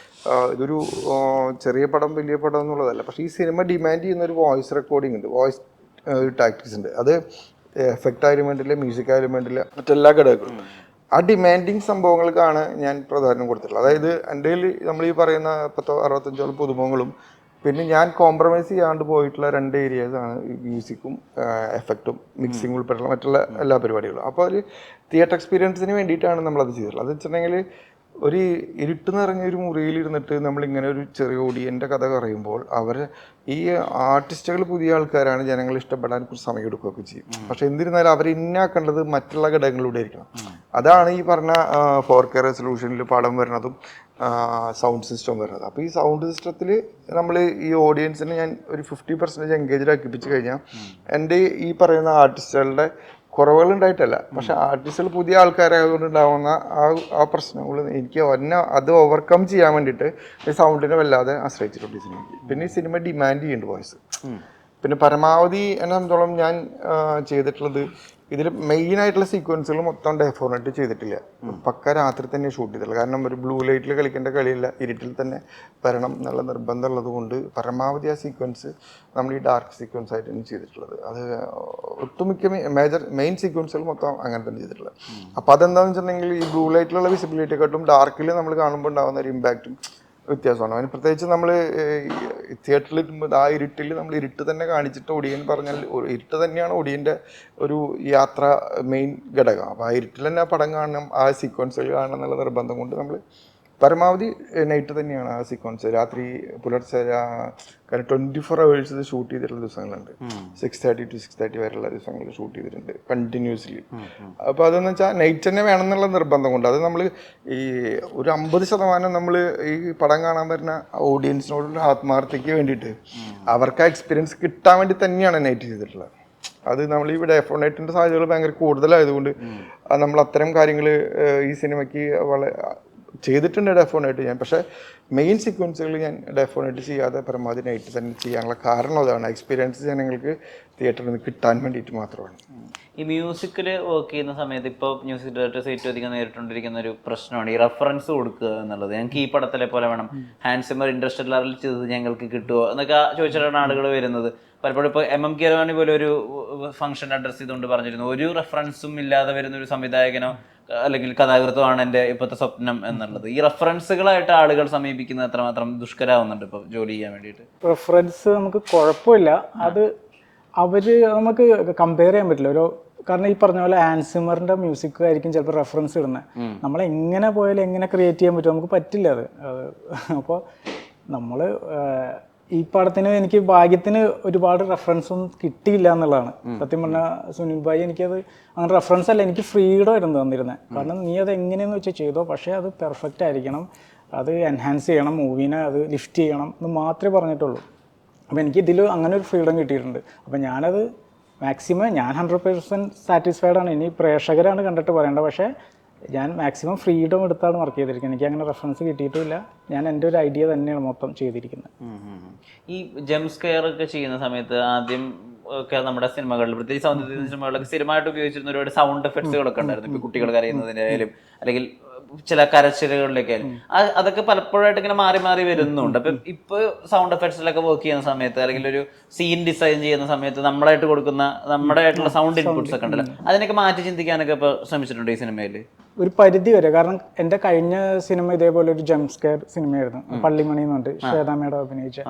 ഇതൊരു ചെറിയ പടം വലിയ പടം എന്നുള്ളതല്ല. പക്ഷേ ഈ സിനിമ ഡിമാൻഡ് ചെയ്യുന്ന ഒരു വോയിസ് റെക്കോർഡിംഗ് ഉണ്ട്, വോയിസ് ടാക്ടിക്സ് ഉണ്ട്. അത് എഫക്റ്റ് ആയാലും വേണ്ടില്ല, മ്യൂസിക് ആയാലും വേണ്ടില്ല, മറ്റെല്ലാ ഘടകങ്ങളും ആ ഡിമാൻഡിങ് സംഭവങ്ങൾക്കാണ് ഞാൻ പ്രാധാന്യം കൊടുത്തിട്ടുള്ളത്. അതായത് എൻ്റെ കയ്യിൽ നമ്മൾ ഈ പറയുന്ന 65 പുതുമുഖങ്ങളും പിന്നെ ഞാൻ കോംപ്രമൈസ് ചെയ്യാണ്ട് പോയിട്ടുള്ള 2 ഏരിയാസാണ് മ്യൂസിക്കും എഫക്റ്റും മിക്സിംഗ് ഉൾപ്പെടെയുള്ള മറ്റുള്ള എല്ലാ പരിപാടികളും. അപ്പോൾ ഒരു തിയേറ്റർ എക്സ്പീരിയൻസിന് വേണ്ടിയിട്ടാണ് നമ്മളത് ചെയ്തിട്ടുള്ളത്. അത് വെച്ചിട്ടുണ്ടെങ്കിൽ ഒരു ഇരുട്ട് നിറഞ്ഞ ഒരു മുറിയിലിരുന്നിട്ട് നമ്മളിങ്ങനെ ഒരു ചെറിയ ഓഡിയൻ്റെ കഥ പറയുമ്പോൾ ഈ ആർട്ടിസ്റ്റുകൾ പുതിയ ആൾക്കാരാണ്, ജനങ്ങൾ ഇഷ്ടപ്പെടാൻ കുറച്ച് സമയം എടുക്കുകയൊക്കെ ചെയ്യും. പക്ഷെ എന്നിരുന്നാലും അവർ ഇന്നാക്കേണ്ടത് മറ്റുള്ള ഘടകങ്ങളിലൂടെ ആയിരിക്കണം. അതാണ് ഈ പറഞ്ഞ 4K റെസൊല്യൂഷനിൽ പടം വരുന്നതും സൗണ്ട് സിസ്റ്റം വരുന്നത്. അപ്പോൾ ഈ സൗണ്ട് സിസ്റ്റത്തിൽ നമ്മൾ ഈ ഓഡിയൻസിനെ ഞാൻ ഒരു 50% എൻഗേജ്ഡ് ആക്കിപ്പിച്ച് കഴിഞ്ഞാൽ എൻ്റെ ഈ പറയുന്ന ആർട്ടിസ്റ്റുകളുടെ കുറവുകൾ ഉണ്ടായിട്ടല്ല, പക്ഷെ ആർട്ടിസ്റ്റുകൾ പുതിയ ആൾക്കാരായതുകൊണ്ട് ഉണ്ടാവുന്ന ആ പ്രശ്നങ്ങൾ എനിക്ക് അത് ഓവർകം ചെയ്യാൻ വേണ്ടിയിട്ട് ഈ സൗണ്ടിനെ വല്ലാതെ ആശ്രയിച്ചിട്ടുണ്ട് ഈ സിനിമയ്ക്ക്. പിന്നെ ഈ സിനിമ ഡിമാൻഡ് ചെയ്യുന്നുണ്ട് വോയിസ്. പിന്നെ പരമാവധി എന്നെ സംബന്ധിച്ചോളം ഞാൻ ചെയ്തിട്ടുള്ളത് ഇതിൽ മെയിനായിട്ടുള്ള സീക്വൻസുകൾ മൊത്തം ഡെഫോർണേറ്റ് ചെയ്തിട്ടില്ല. പക്ക രാത്രി തന്നെ ഷൂട്ട് ചെയ്തിട്ടുള്ളത്. കാരണം ഒരു ബ്ലൂ ലൈറ്റിൽ കളിക്കേണ്ട കളിയില്ല, ഇരുട്ടിൽ തന്നെ വരണം എന്നുള്ള നിർബന്ധം ഉള്ളത് കൊണ്ട് പരമാവധി ആ സീക്വൻസ് നമ്മൾ ഈ ഡാർക്ക് സീക്വൻസ് ആയിട്ടാണ് ചെയ്തിട്ടുള്ളത്. അത് ഒട്ടുമിക്ക മെയിൻ സീക്വൻസുകൾ മൊത്തം അങ്ങനെ തന്നെ ചെയ്തിട്ടുള്ളത്. അപ്പോൾ അതെന്താണെന്ന് വെച്ചിട്ടുണ്ടെങ്കിൽ ഈ ബ്ലൂ ലൈറ്റിലുള്ള വിസിബിലിറ്റിയെക്കാട്ടും ഡാർക്കിൽ നമ്മൾ കാണുമ്പോൾ ഉണ്ടാകുന്ന ഒരു ഇമ്പാക്റ്റും വ്യത്യാസമാണ്. അതിന് പ്രത്യേകിച്ച് നമ്മൾ തിയേറ്ററിൽ ഇരുമ്പോൾ ആ ഇരുട്ടിൽ നമ്മൾ ഇരുട്ട് തന്നെ കാണിച്ചിട്ട് ഒടിയൻ പറഞ്ഞാൽ ഇരുട്ട് തന്നെയാണ് ഒടിയൻ്റെ ഒരു യാത്ര മെയിൻ ഘടകം. അപ്പോൾ ആ ഇരുട്ടിൽ തന്നെ ആ പടം കാണണം, ആ സീക്വൻസുകൾ കാണണം എന്നുള്ള നിർബന്ധം കൊണ്ട് നമ്മൾ പരമാവധി നൈറ്റ് തന്നെയാണ് ആ സീക്വൻസ്. രാത്രി പുലർച്ചെ കാരണം 24 hours ഇത് ഷൂട്ട് ചെയ്തിട്ടുള്ള ദിവസങ്ങളുണ്ട്. 6:30 to 6:30 വരെയുള്ള ദിവസങ്ങൾ ഷൂട്ട് ചെയ്തിട്ടുണ്ട് കണ്ടിന്യൂസ്ലി. അപ്പോൾ അതെന്ന് വെച്ചാൽ നൈറ്റ് തന്നെ വേണം എന്നുള്ള നിർബന്ധം കൊണ്ട് അത് നമ്മൾ ഈ ഒരു 50% നമ്മൾ ഈ പടം കാണാൻ വരുന്ന ഓഡിയൻസിനോടുള്ള ആത്മാർത്ഥയ്ക്ക് വേണ്ടിയിട്ട് അവർക്ക് ആ എക്സ്പീരിയൻസ് കിട്ടാൻ വേണ്ടി തന്നെയാണ് നൈറ്റ് ചെയ്തിട്ടുള്ളത്. അത് നമ്മൾ ഇവിടെ ഡെഫോർണേറ്റിൻ്റെ സാധ്യതകൾ ഭയങ്കര കൂടുതലായതുകൊണ്ട് നമ്മൾ അത്തരം കാര്യങ്ങൾ ഈ സിനിമയ്ക്ക് ചെയ്തിട്ടുണ്ട് ഡെഫോണായിട്ട് ഞാൻ. പക്ഷേ മെയിൻ സീക്വൻസുകൾ ഞാൻ ഡെഫോണായിട്ട് ചെയ്യാതെ പരമാവധി നൈറ്റ് തന്നെ ചെയ്യാനുള്ള കാരണം അതാണ്. എക്സ്പീരിയൻസ് ജനങ്ങൾക്ക് തിയേറ്ററിൽ നിന്ന് കിട്ടാൻ വേണ്ടിയിട്ട് മാത്രമാണ്. ഈ മ്യൂസിക്കിൽ വർക്ക് ചെയ്യുന്ന സമയത്ത് ഇപ്പോൾ മ്യൂസിക് ഡയറക്ടേഴ്സ് ഏറ്റവും അധികം നേരിട്ടുകൊണ്ടിരിക്കുന്ന ഒരു പ്രശ്നമാണ് ഈ റെഫറൻസ് കൊടുക്കുക എന്നുള്ളത്. ഞങ്ങൾക്ക് ഈ പടത്തിലെ പോലെ വേണം, ഹാൻസ് സിമ്മർ ഇൻഡസ്ട്രിയലിൽ ചെയ്തത് ഞങ്ങൾക്ക് കിട്ടുമോ എന്നൊക്കെ ചോദിച്ചിട്ടാണ് ആളുകൾ വരുന്നത്. പലപ്പോഴും ഇപ്പോൾ MM കീരവാണി പോലെ ഒരു ഫംഗ്ഷൻ അഡ്രസ്സ് ചെയ്തുകൊണ്ട് പറഞ്ഞിരുന്നു, ഒരു റെഫറൻസും ഇല്ലാതെ വരുന്ന ഒരു സംവിധായകനോ അല്ലെങ്കിൽ കഥാകൃത്തമാണ് എൻ്റെ ഇപ്പോഴത്തെ സ്വപ്നം എന്നുള്ളത്. ഈ റെഫറൻസുകളായിട്ട് ആളുകൾ സമീപിക്കുന്നത് എത്രമാത്രം ദുഷ്കരാവുന്നുണ്ട് ഇപ്പോൾ ജോലി ചെയ്യാൻ വേണ്ടിയിട്ട്? റെഫറൻസ് നമുക്ക് കുഴപ്പമില്ല, അത് നമുക്ക് കമ്പയർ ചെയ്യാൻ പറ്റില്ല. കാരണം ഈ പറഞ്ഞ പോലെ ആൻസിമറിന്റെ മ്യൂസിക് ആയിരിക്കും ചിലപ്പോൾ റെഫറൻസ് ഇടുന്നത്. നമ്മൾ എങ്ങനെ പോയാലും എങ്ങനെ ക്രിയേറ്റ് ചെയ്യാൻ പറ്റും, നമുക്ക് പറ്റില്ല അത്. അപ്പോൾ നമ്മൾ ഈ പടത്തിന് എനിക്ക് ഭാഗ്യത്തിന് ഒരുപാട് റെഫറൻസ് ഒന്നും കിട്ടിയില്ല എന്നുള്ളതാണ് സത്യം പറഞ്ഞാൽ. സുനിൽ ഭായി എനിക്കത് അങ്ങനെ റെഫറൻസ് അല്ല, എനിക്ക് ഫ്രീഡം ആയിരുന്നു തന്നിരുന്നത്. കാരണം നീ അത് എങ്ങനെയെന്ന് വെച്ചാൽ ചെയ്തോ, പക്ഷേ അത് പെർഫെക്റ്റ് ആയിരിക്കണം, അത് എൻഹാൻസ് ചെയ്യണം, മൂവീനെ അത് ലിഫ്റ്റ് ചെയ്യണം എന്ന് മാത്രമേ പറഞ്ഞിട്ടുള്ളൂ. അപ്പോൾ എനിക്ക് ഇതിൽ അങ്ങനെ ഒരു ഫ്രീഡം കിട്ടിയിട്ടുണ്ട്. അപ്പോൾ ഞാനത് മാക്സിമം ഞാൻ 100% സാറ്റിസ്ഫൈഡ് ആണ്. ഇനി പ്രേക്ഷകരാണ് കണ്ടിട്ട് പറയേണ്ടത്, പക്ഷേ ഞാൻ മാക്സിമം ഫ്രീഡം എടുത്താണ് വർക്ക് ചെയ്തിരിക്കുന്നത്. എനിക്ക് അങ്ങനെ റെഫറൻസ് കിട്ടിയിട്ടില്ല. ഞാൻ എൻ്റെ ഒരു ഐഡിയ തന്നെയാണ് മൊത്തം ചെയ്തിരിക്കുന്നത്. ഈ ജംപ് സ്കെയർ ഒക്കെ ചെയ്യുന്ന സമയത്ത് ആദ്യം ഒക്കെ നമ്മുടെ സിനിമകളിൽ, പ്രത്യേകിച്ച് സൗന്ദര്യ സിനിമകളിലൊക്കെ സ്ഥിരമായിട്ട് ഉപയോഗിച്ചിരുന്ന ഒരുപാട് സൗണ്ട് എഫക്ട്സുകളൊക്കെ ഉണ്ടായിരുന്നു. ഇപ്പോൾ കുട്ടികൾ കരയുന്നതിൻ്റെ ആയാലും അല്ലെങ്കിൽ ചില കരച്ചിലുകളിലൊക്കെ ആയാലും അതൊക്കെ പലപ്പോഴായിട്ട് ഇങ്ങനെ മാറി മാറി വരുന്നുണ്ട്. അപ്പം ഇപ്പോൾ സൗണ്ട് എഫക്ട്സിലൊക്കെ വർക്ക് ചെയ്യുന്ന സമയത്ത് അല്ലെങ്കിൽ ഒരു സീൻ ഡിസൈൻ ചെയ്യുന്ന സമയത്ത് നമ്മളായിട്ട് കൊടുക്കുന്ന നമ്മുടെ ആയിട്ടുള്ള സൗണ്ട് ഇൻപുട്സ് ഒക്കെ ഉണ്ടല്ലോ, അതിനൊക്കെ മാറ്റി ചിന്തിക്കാനൊക്കെ ഇപ്പോൾ ശ്രമിച്ചിട്ടുണ്ട് ഈ സിനിമയിൽ? ഒരു പരിധി വരെ. കാരണം എൻ്റെ കഴിഞ്ഞ സിനിമ ഇതേപോലെ ഒരു ജംപ് സ്കെയർ സിനിമയായിരുന്നു, പള്ളിമണി എന്ന് പറഞ്ഞിട്ട് ശ്വേതാ മേഡം അഭിനയിച്ച.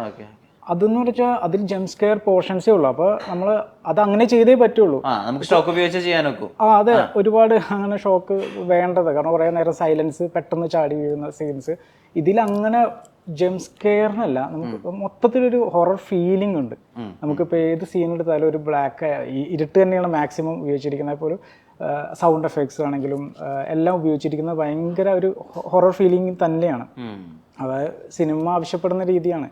അതെന്ന് വെച്ചാൽ അതിൽ ജംപ് സ്കെയർ പോർഷൻസേ ഉള്ളൂ. അപ്പോൾ നമ്മൾ അത് അങ്ങനെ ചെയ്തേ പറ്റുള്ളൂ. നമുക്ക് ഷോക്ക് ഉപയോഗിച്ച് ചെയ്യാനൊക്കെ. അതെ, ഒരുപാട് അങ്ങനെ ഷോക്ക് വേണ്ടത്. കാരണം കുറേ നേരം സൈലൻസ്, പെട്ടെന്ന് ചാടി വീഴുന്ന സീൻസ്. ഇതിലങ്ങനെ ജംപ് സ്കെയറിനല്ല, നമുക്ക് മൊത്തത്തിലൊരു ഹൊറർ ഫീലിംഗ് ഉണ്ട്. നമുക്കിപ്പോൾ ഏത് സീൻ എടുത്താലും ഒരു ബ്ലാക്ക് ഇരുട്ട് തന്നെയാണ് മാക്സിമം ഉപയോഗിച്ചിരിക്കുന്നത്. ഇപ്പോൾ ഒരു സൗണ്ട് എഫക്ട്സ് ആണെങ്കിലും എല്ലാം ഉപയോഗിച്ചിരിക്കുന്നത് ഭയങ്കര ഒരു ഹൊറർ ഫീലിംഗ് തന്നെയാണ്. അതായത് സിനിമ ആവശ്യപ്പെടുന്ന രീതിയാണ്.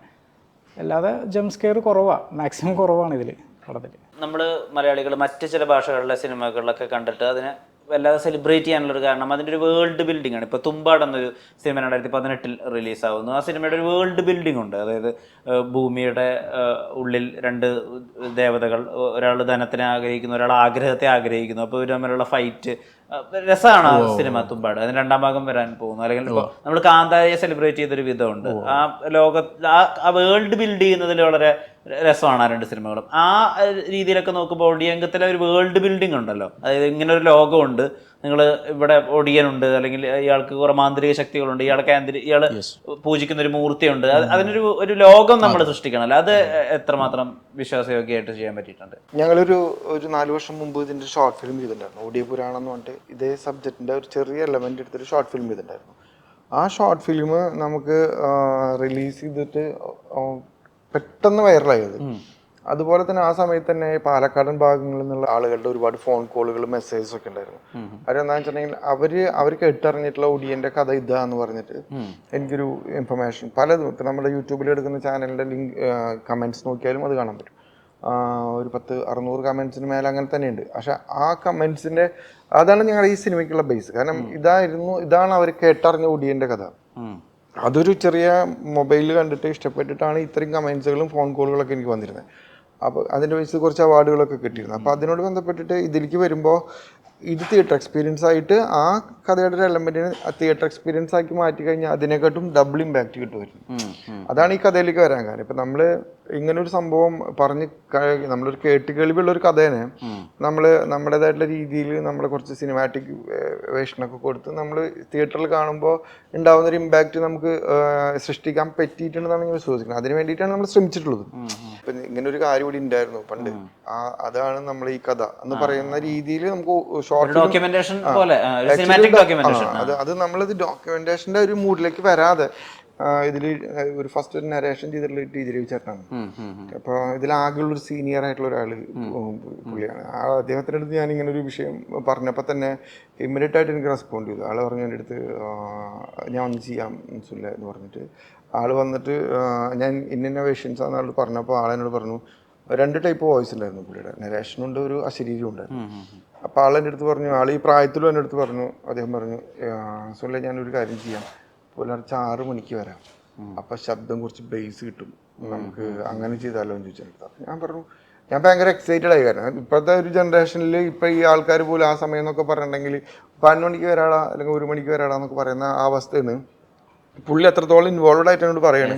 അല്ലാതെ ജംപ് സ്കെയർ കുറവാണ്, മാക്സിമം കുറവാണ് ഇതിൽ പടത്തിൽ. നമ്മൾ മലയാളികൾ മറ്റ് ചില ഭാഷകളിലെ സിനിമകളിലൊക്കെ കണ്ടിട്ട് അതിനെ വല്ലാതെ സെലിബ്രേറ്റ് ചെയ്യാനുള്ളൊരു കാരണം അതിൻ്റെ ഒരു വേൾഡ് ബിൽഡിംഗ് ആണ്. ഇപ്പോൾ തുമ്പാട് എന്നൊരു സിനിമ 2018 റിലീസാവുന്നു. ആ സിനിമയുടെ ഒരു വേൾഡ് ബിൽഡിംഗ് ഉണ്ട്. അതായത് ഭൂമിയുടെ ഉള്ളിൽ രണ്ട് ദേവതകൾ, ഒരാൾ ധനത്തിനെ ആഗ്രഹിക്കുന്നു, ഒരാൾ ആഗ്രഹത്തെ ആഗ്രഹിക്കുന്നു. അപ്പോൾ ഇവർ തമ്മിലുള്ള ഫൈറ്റ് രസമാണ് ആ സിനിമ തുമ്പാട്. അതിന് 2ാം ഭാഗം വരാൻ പോകുന്നു. അല്ലെങ്കിൽ ഇപ്പോൾ നമ്മൾ കാന്താരയെ സെലിബ്രേറ്റ് ചെയ്തൊരു വിധമുണ്ട്. ആ ആ വേൾഡ് ബിൽഡ് ചെയ്യുന്നതിൽ വളരെ രസമാണ് ആ 2 സിനിമകളും. ആ രീതിയിലൊക്കെ നോക്കുമ്പോൾ ഒടിയങ്കത്തിലെ ഒരു വേൾഡ് ബിൽഡിംഗ് ഉണ്ടല്ലോ. അതായത് ഇങ്ങനെ ഒരു ലോകമുണ്ട്, നിങ്ങൾ ഇവിടെ ഒടിയനുണ്ട്, അല്ലെങ്കിൽ ഇയാൾക്ക് കുറെ മാന്ത്രിക ശക്തികളുണ്ട്, ഇയാൾ പൂജിക്കുന്ന ഒരു മൂർത്തിയുണ്ട്. അതിനൊരു ഒരു ലോകം നമ്മൾ സൃഷ്ടിക്കണമല്ലോ. അത് എത്രമാത്രം വിശ്വാസയോഗ്യമായിട്ട് ചെയ്യാൻ പറ്റിയിട്ടുണ്ട്? ഞങ്ങളൊരു 4 വർഷം മുമ്പ് ഇതിൻ്റെ ഷോർട്ട് ഫിലിം ചെയ്തിട്ടുണ്ടായിരുന്നു. ഒടിയ പുരാണം എന്ന് പറഞ്ഞിട്ട് ഇതേ സബ്ജക്റ്റിൻ്റെ ഒരു ചെറിയ എലമെൻ്റ് എടുത്തൊരു ഷോർട്ട് ഫിലിം ചെയ്തിട്ടുണ്ടായിരുന്നു. ആ ഷോർട്ട് ഫിലിം നമുക്ക് റിലീസ് ചെയ്തിട്ട് പെട്ടെന്ന് വൈറലായത്. അതുപോലെ തന്നെ ആ സമയത്ത് തന്നെ പാലക്കാടൻ ഭാഗങ്ങളിൽ നിന്നുള്ള ആളുകളുടെ ഒരുപാട് ഫോൺ കോളുകൾ, മെസ്സേജസ് ഒക്കെ ഉണ്ടായിരുന്നു. അവരെന്താ വെച്ചിട്ടുണ്ടെങ്കിൽ അവർ കേട്ടറിഞ്ഞിട്ടുള്ള ഒടിയന്റെ കഥ ഇതാന്ന് പറഞ്ഞിട്ട് എനിക്കൊരു ഇൻഫർമേഷൻ പലതും ഇപ്പം നമ്മുടെ യൂട്യൂബിൽ എടുക്കുന്ന ചാനലിന്റെ ലിങ്ക് കമന്റ്സ് നോക്കിയാലും അത് കാണാൻ പറ്റും. ഒരു 600 കമന്റ്സിന് മേലെ അങ്ങനെ തന്നെയുണ്ട്. പക്ഷെ ആ കമന്റ്സിന്റെ അതാണ് ഞങ്ങളുടെ ഈ സിനിമയ്ക്കുള്ള ബേസ്. കാരണം ഇതാണ് അവർ കേട്ടറിഞ്ഞ ഒടിയന്റെ കഥ. അതൊരു ചെറിയ മൊബൈലിൽ കണ്ടിട്ട് ഇഷ്ടപ്പെട്ടിട്ടാണ് ഇത്രയും കമൻസുകളും ഫോൺ കോളുകളൊക്കെ എനിക്ക് വന്നിരുന്നത്. അപ്പോൾ അതിൻ്റെ ബേസിൽ കുറച്ച് അവാർഡുകളൊക്കെ കിട്ടിയിരുന്നു. അപ്പോൾ അതിനോട് ബന്ധപ്പെട്ടിട്ട് ഇതിലേക്ക് വരുമ്പോൾ ഇത് തിയേറ്റർ എക്സ്പീരിയൻസ് ആയിട്ട് ആ കഥയുടെ ഒരു എലമെൻറ്റിന് തിയേറ്റർ എക്സ്പീരിയൻസ് ആക്കി മാറ്റി കഴിഞ്ഞാൽ അതിനെക്കാട്ടും ഡബിൾ ഇമ്പാക്റ്റ് കിട്ടുമായിരുന്നു. അതാണ് ഈ കഥയിലേക്ക് വരാൻ കാരണം. ഇപ്പം നമ്മൾ ഇങ്ങനൊരു സംഭവം നമ്മളൊരു കേട്ടുകേൾവിയുള്ള ഒരു കഥേനെ നമ്മൾ നമ്മുടേതായിട്ടുള്ള രീതിയിൽ നമ്മൾ കുറച്ച് സിനിമാറ്റിക് വേഷനൊക്കെ കൊടുത്ത് നമ്മൾ തിയേറ്ററിൽ കാണുമ്പോൾ ഉണ്ടാവുന്നൊരു ഇമ്പാക്റ്റ് നമുക്ക് സൃഷ്ടിക്കാൻ പറ്റിയിട്ടുണ്ടെന്നാണ് ഞാൻ വിശ്വസിക്കുന്നത്. അതിന് വേണ്ടിയിട്ടാണ് നമ്മൾ ശ്രമിച്ചിട്ടുള്ളത്. ഇപ്പം ഇങ്ങനൊരു കാര്യം കൂടി ഉണ്ടായിരുന്നു പണ്ട്. അതാണ് നമ്മൾ ഈ കഥ എന്ന് പറയുന്ന രീതിയിൽ നമുക്ക് അത് നമ്മളത് ഡോക്യുമെന്റേഷന്റെ ഒരു മൂഡിലേക്ക് വരാതെ ഇതിൽ ഒരു ഫസ്റ്റ് ഒരു നരേഷൻ ചെയ്തിട്ടുള്ള ടീച്ചർ ചേട്ടനാണ്. അപ്പോൾ ഇതിലാകെയുള്ളൊരു സീനിയർ ആയിട്ടുള്ള ഒരാൾ പുള്ളിയാണ്. അദ്ദേഹത്തിൻ്റെ അടുത്ത് ഞാൻ ഇങ്ങനെ ഒരു വിഷയം പറഞ്ഞപ്പോൾ തന്നെ ഇമ്മീഡിയറ്റ് ആയിട്ട് എനിക്ക് റെസ്പോണ്ട് ചെയ്തു. ആൾ പറഞ്ഞു എൻ്റെ അടുത്ത് ഞാൻ ഒന്ന് ചെയ്യാം മനസ്സില്ല എന്ന് പറഞ്ഞിട്ട് ആൾ വന്നിട്ട് ഞാൻ ഇന്ന വേഷ്യൻസ് ആണെന്ന് ആൾ പറഞ്ഞപ്പോൾ ആളെന്നോട് പറഞ്ഞു 2 ടൈപ്പ് വോയിസ് ഉണ്ടായിരുന്നു പുള്ളിയുടെ, നരേഷനുണ്ട്, ഒരു അശരീരം ഉണ്ടായിരുന്നു. അപ്പോൾ ആൾ എൻ്റെ അടുത്ത് പറഞ്ഞു, ആൾ ഈ പ്രായത്തിലും എൻ്റെ അടുത്ത് പറഞ്ഞു, അദ്ദേഹം പറഞ്ഞു, സുനിലെ ഞാനൊരു കാര്യം ചെയ്യാം, പുലർച്ചെ 6 മണിക്ക് വരാം, അപ്പം ശബ്ദം കുറച്ച് ബേസ് കിട്ടും, നമുക്ക് അങ്ങനെ ചെയ്താലോ എന്ന് ചോദിച്ചെടുത്ത്. അപ്പം ഞാൻ പറഞ്ഞു, ഞാൻ ഭയങ്കര എക്സൈറ്റഡ് ആയി. കാരണം ഇപ്പോഴത്തെ ഒരു ജനറേഷനിൽ ഇപ്പം ഈ ആൾക്കാർ പോലും ആ സമയം എന്നൊക്കെ പറഞ്ഞിട്ടുണ്ടെങ്കിൽ 12 മണിക്ക് വരാടാ അല്ലെങ്കിൽ 1 മണിക്ക് വരാടാ എന്നൊക്കെ പറയുന്ന ആ അവസ്ഥയിൽ നിന്ന് പുള്ളി എത്രത്തോളം ഇൻവോൾവ് ആയിട്ട് എന്നോട് പറയാണ്,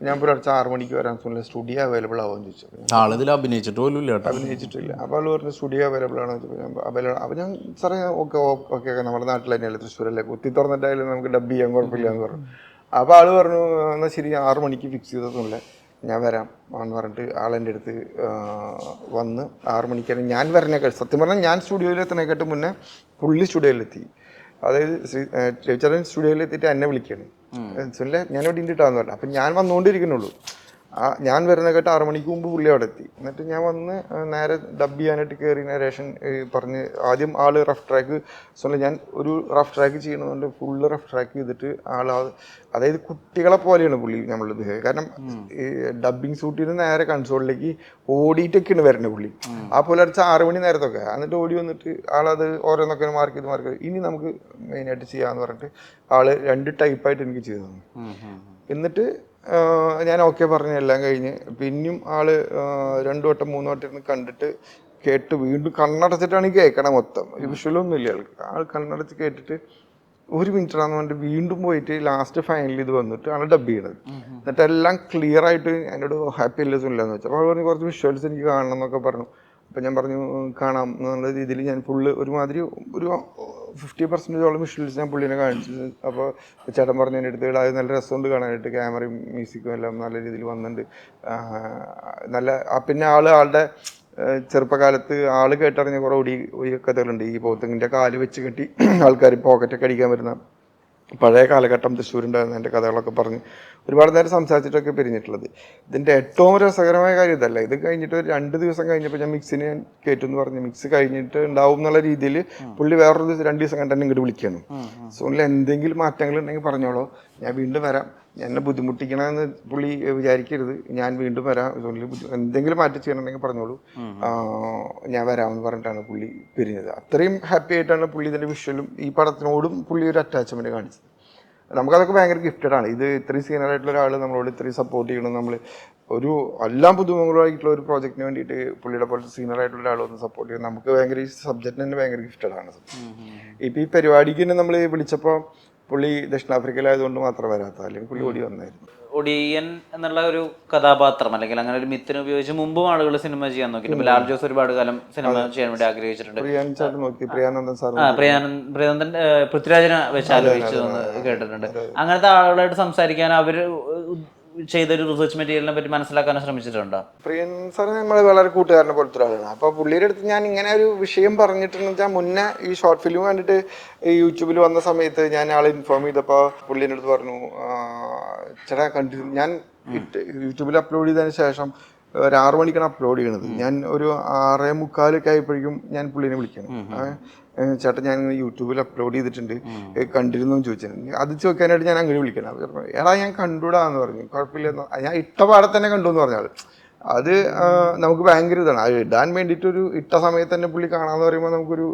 ഞാൻ പുലർച്ചെ 6 മണിക്ക് വരാൻ സുനിലെ സ്റ്റുഡിയോ അവൈലബിൾ ആവുമെന്ന് ചോദിച്ചു. ആളിതിൽ അഭിനയിച്ചിട്ട് പോലും ഇല്ല കേട്ടോ. അഭിനയിച്ചിട്ടില്ല. അപ്പോൾ ആൾ പറഞ്ഞു സ്റ്റുഡിയോ അവൈലബിൾ ആണെന്ന് ചോദിച്ചപ്പോൾ ഞാൻ അവൈലബിൾ. അപ്പോൾ ഞാൻ സാറേ ഓക്കെ ഓക്കെ നമ്മുടെ നാട്ടിൽ തന്നെയല്ലേ, തൃശ്ശൂരല്ലേ, കുത്തി തുറന്നിട്ടായാലും നമുക്ക് ഡബ് ചെയ്യാൻ കുഴപ്പമില്ല എന്ന് പറഞ്ഞു. അപ്പോൾ ആൾ പറഞ്ഞു എന്നാൽ ശരി 6 മണിക്ക് ഫിക്സ് ചെയ്തതൊന്നുമില്ല, ഞാൻ വരാം എന്ന് പറഞ്ഞിട്ട് ആളെൻ്റെ അടുത്ത് വന്ന് 6 മണിക്കാണ് ഞാൻ വരണേക്കാൾ, സത്യം പറഞ്ഞാൽ ഞാൻ സ്റ്റുഡിയോയിൽ എത്തണേക്കാട്ട് മുന്നേ പുള്ളി സ്റ്റുഡിയോയിലെത്തി. അതായത് രവിചന്ദ്രൻ സ്റ്റുഡിയോയിലെത്തിയിട്ട് എന്നെ വിളിക്കുകയാണ്, സുനിലെ ഞാനിവിടെ ഇണ്ടിട്ടാന്ന് പറഞ്ഞു. അപ്പം ഞാൻ വന്നുകൊണ്ടിരിക്കുന്നുള്ളൂ, ഞാൻ വരുന്നേക്കാട്ട് 6 മണിക്ക് മുമ്പ് പുള്ളി അവിടെ എത്തി. എന്നിട്ട് ഞാൻ വന്ന് നേരെ ഡബ് ചെയ്യാനായിട്ട് കയറി നരേഷൻ പറഞ്ഞ് ആദ്യം ആൾ റഫ് ട്രാക്ക്, സുനിലെ ഞാൻ ഒരു റഫ് ട്രാക്ക് ചെയ്യണമെന്നുണ്ട്, ഫുള്ള് റഫ് ട്രാക്ക് ചെയ്തിട്ട് അതായത് കുട്ടികളെ പോലെയാണ് പുള്ളി നമ്മളിത്. കാരണം ഈ ഡബ്ബിങ് ഷൂട്ടിൽ നിന്ന് നേരെ കൺസോളിലേക്ക് ഓടിയിട്ടൊക്കെയാണ് വരുന്നത് പുള്ളി. ആ പുലർച്ചെ 6 മണി നേരത്തൊക്കെ. എന്നിട്ട് ഓടി വന്നിട്ട് ആളത് ഓരോന്നൊക്കെ മാർക്ക് ചെയ്ത് ഇനി നമുക്ക് മെയിനായിട്ട് ചെയ്യാമെന്ന് പറഞ്ഞിട്ട് ആൾ 2 ടൈപ്പായിട്ട് എനിക്ക് ചെയ്തു തന്നു. എന്നിട്ട് ഞാൻ ഓക്കെ പറഞ്ഞ് എല്ലാം കഴിഞ്ഞ് പിന്നെയും ആള് 2 വട്ടം 3 വട്ടം ഇരുന്ന് കണ്ടിട്ട് കേട്ട് വീണ്ടും കണ്ണടച്ചിട്ടാണ് ഈ കേൾക്കണം മൊത്തം, വിഷ്വലൊന്നും ഇല്ല ആൾ കണ്ണടച്ച് കേട്ടിട്ട് 1 മിനിറ്റാന്ന് പറഞ്ഞിട്ട് വീണ്ടും പോയിട്ട് ലാസ്റ്റ് ഫൈനൽ ഇത് വന്നിട്ട് ആണ് ഡബ് ചെയ്യണത്. എന്നിട്ട് എല്ലാം ക്ലിയർ ആയിട്ട് എന്നോട് ഹാപ്പി അല്ലേ സുനിലെന്ന് വെച്ചാൽ അപ്പോൾ പറഞ്ഞു കുറച്ച് വിഷ്വൽസ് എനിക്ക് കാണണം എന്നൊക്കെ പറഞ്ഞു. അപ്പം ഞാൻ പറഞ്ഞു കാണാം എന്നുള്ള രീതിയിൽ ഞാൻ ഫുള്ള് ഒരുമാതിരി ഒരു 50% വിഷ്വൽസ് ഞാൻ പുള്ളിനെ കാണിച്ചത്. അപ്പോൾ ചേട്ടൻ പറഞ്ഞു എൻ്റെ അടുത്ത് അത് നല്ല രസമുണ്ട് കാണാനായിട്ട്, ക്യാമറയും മ്യൂസിക്കും എല്ലാം നല്ല രീതിയിൽ വന്നിട്ടുണ്ട്, നല്ല. പിന്നെ ആളുടെ ചെറുപ്പകാലത്ത് ആൾ കേട്ടറിഞ്ഞ കുറേ ഒടി കഥകളുണ്ട്. ഈ പോത്തിങ്ങിൻ്റെ കാല് വെച്ച് കെട്ടി ആൾക്കാർ പോക്കറ്റൊക്കെ അടിക്കാൻ വരുന്ന പഴയ കാലഘട്ടം തൃശ്ശൂരുണ്ടായിരുന്ന എൻ്റെ കഥകളൊക്കെ പറഞ്ഞ് ഒരുപാട് നേരം സംസാരിച്ചിട്ടൊക്കെ പിരിഞ്ഞിട്ടുള്ളത്. ഇതിൻ്റെ ഏറ്റവും രസകരമായ കാര്യം ഇതല്ല, ഇത് കഴിഞ്ഞിട്ട് 2 ദിവസം കഴിഞ്ഞപ്പോൾ ഞാൻ മിക്സിന് ഞാൻ കയറ്റുമെന്ന് പറഞ്ഞ് മിക്സ് കഴിഞ്ഞിട്ട് ഉണ്ടാവും എന്നുള്ള രീതിയിൽ പുള്ളി വേറൊരു 2 ദിവസം കണ്ടെന്നെ ഇങ്ങോട്ട് വിളിക്കുകയാണ്. സോണിൽ എന്തെങ്കിലും മാറ്റങ്ങൾ ഉണ്ടെങ്കിൽ പറഞ്ഞോളൂ, ഞാൻ വീണ്ടും വരാം, എന്നെ ബുദ്ധിമുട്ടിക്കണമെന്ന് പുള്ളി വിചാരിക്കരുത്, ഞാൻ വീണ്ടും വരാം, സോണിൽ എന്തെങ്കിലും മാറ്റം ചെയ്യണമെങ്കിൽ പറഞ്ഞോളൂ, ഞാൻ വരാമെന്ന് പറഞ്ഞിട്ടാണ് പുള്ളി പിരിഞ്ഞത്. അത്രയും ഹാപ്പി ആയിട്ടാണ് പുള്ളി ഇതിൻ്റെ വിഷ്വലും ഈ പടത്തിനോടും പുള്ളി ഒരു അറ്റാച്ച്മെൻറ്റ് കാണിച്ചത്. നമുക്കതൊക്കെ ഭയങ്കര ഗിഫ്റ്റഡ് ആണ്. ഇത് ഇത്രയും സീനിയറായിട്ടുള്ള ഒരാൾ നമ്മളോട് ഇത്രയും സപ്പോർട്ട് ചെയ്യണം, നമ്മൾ ഒരു എല്ലാം പുതുമുഖമായിട്ടുള്ള ഒരു പ്രോജക്റ്റിന് വേണ്ടിയിട്ട് പുള്ളിയുടെ പോലത്തെ സീനിയറായിട്ടുള്ള ഒരാളൊന്ന് സപ്പോർട്ട് ചെയ്യണം, നമുക്ക് ഭയങ്കര ഈ സബ്ജക്റ്റിന് തന്നെ ഭയങ്കര ഗിഫ്റ്റഡ് ആണ്. ഇപ്പം ഈ പരിപാടിക്ക് തന്നെ നമ്മൾ വിളിച്ചപ്പോൾ പുള്ളി ദക്ഷിണാഫ്രിക്കയിലായതുകൊണ്ട് മാത്രം വരാത്ത, അല്ലെങ്കിൽ പുള്ളി ഓടി വന്നായിരുന്നു. ഒടിയൻ എന്നുള്ള ഒരു കഥാപാത്രം അല്ലെങ്കിൽ അങ്ങനെ ഒരു മിത്തിനെ ഉപയോഗിച്ച് മുമ്പും ആളുകൾ സിനിമ ചെയ്യാൻ നോക്കിയിട്ടുണ്ട്. ലാൽ ജോസ് ഒരുപാട് കാലം സിനിമ ചെയ്യാൻ വേണ്ടി ആഗ്രഹിച്ചിട്ടുണ്ട്. പ്രിയാനന്ദൻ പൃഥ്വിരാജിനെ വെച്ച് ആലോചിച്ചു എന്ന് കേട്ടിട്ടുണ്ട്. അങ്ങനത്തെ ആളുകളായിട്ട് സംസാരിക്കാൻ അവർ ചെയ്തൊരു റിസർച്ച് മെറ്റീരിയലിനെ പറ്റി മനസ്സിലാക്കാൻ ശ്രമിച്ചിട്ടുണ്ടോ? പ്രിയൻ സാർ നമ്മൾ വളരെ കൂട്ടുകാരനെ പോലത്തെ ഒരാളാണ്. അപ്പോൾ പുള്ളിയുടെ അടുത്ത് ഞാൻ ഇങ്ങനെ ഒരു വിഷയം പറഞ്ഞിട്ടെന്ന് വെച്ചാൽ മുന്നേ ഈ ഷോർട്ട് ഫിലിം കണ്ടിട്ട് ഈ യൂട്യൂബിൽ വന്ന സമയത്ത് ഞാൻ ആളെ ഇൻഫോം ചെയ്തപ്പോൾ പുള്ളീൻ്റെ അടുത്ത് പറഞ്ഞു, ചേട്ടാ കണ്ടിരുന്നു, ഞാൻ യൂട്യൂബിൽ അപ്ലോഡ് ചെയ്തതിന് ശേഷം ഒരു 6 മണിക്കാണ് അപ്ലോഡ് ചെയ്യണത്, ഞാൻ ഒരു 6:45 ആയപ്പോഴേക്കും ഞാൻ പുള്ളീനെ വിളിക്കണം, ചേട്ടാ ഞാൻ യൂട്യൂബിൽ അപ്ലോഡ് ചെയ്തിട്ടുണ്ട് കണ്ടിരുന്നു എന്ന് ചോദിച്ചിട്ടുണ്ട്. അത് ചോദിക്കാനായിട്ട് ഞാൻ അങ്ങനെ വിളിക്കണം. എടാ ഞാൻ കണ്ടുകൂടാന്ന് പറഞ്ഞു, കുഴപ്പമില്ല, ഞാൻ ഇട്ട പാടെ തന്നെ കണ്ടു എന്ന് പറഞ്ഞാൽ അത് നമുക്ക് ഭയങ്കര ഇതാണ്. അത് ഇടാൻ വേണ്ടിയിട്ടൊരു ഇട്ട സമയത്ത് തന്നെ പുള്ളി കാണാന്ന് പറയുമ്പോൾ നമുക്കൊരു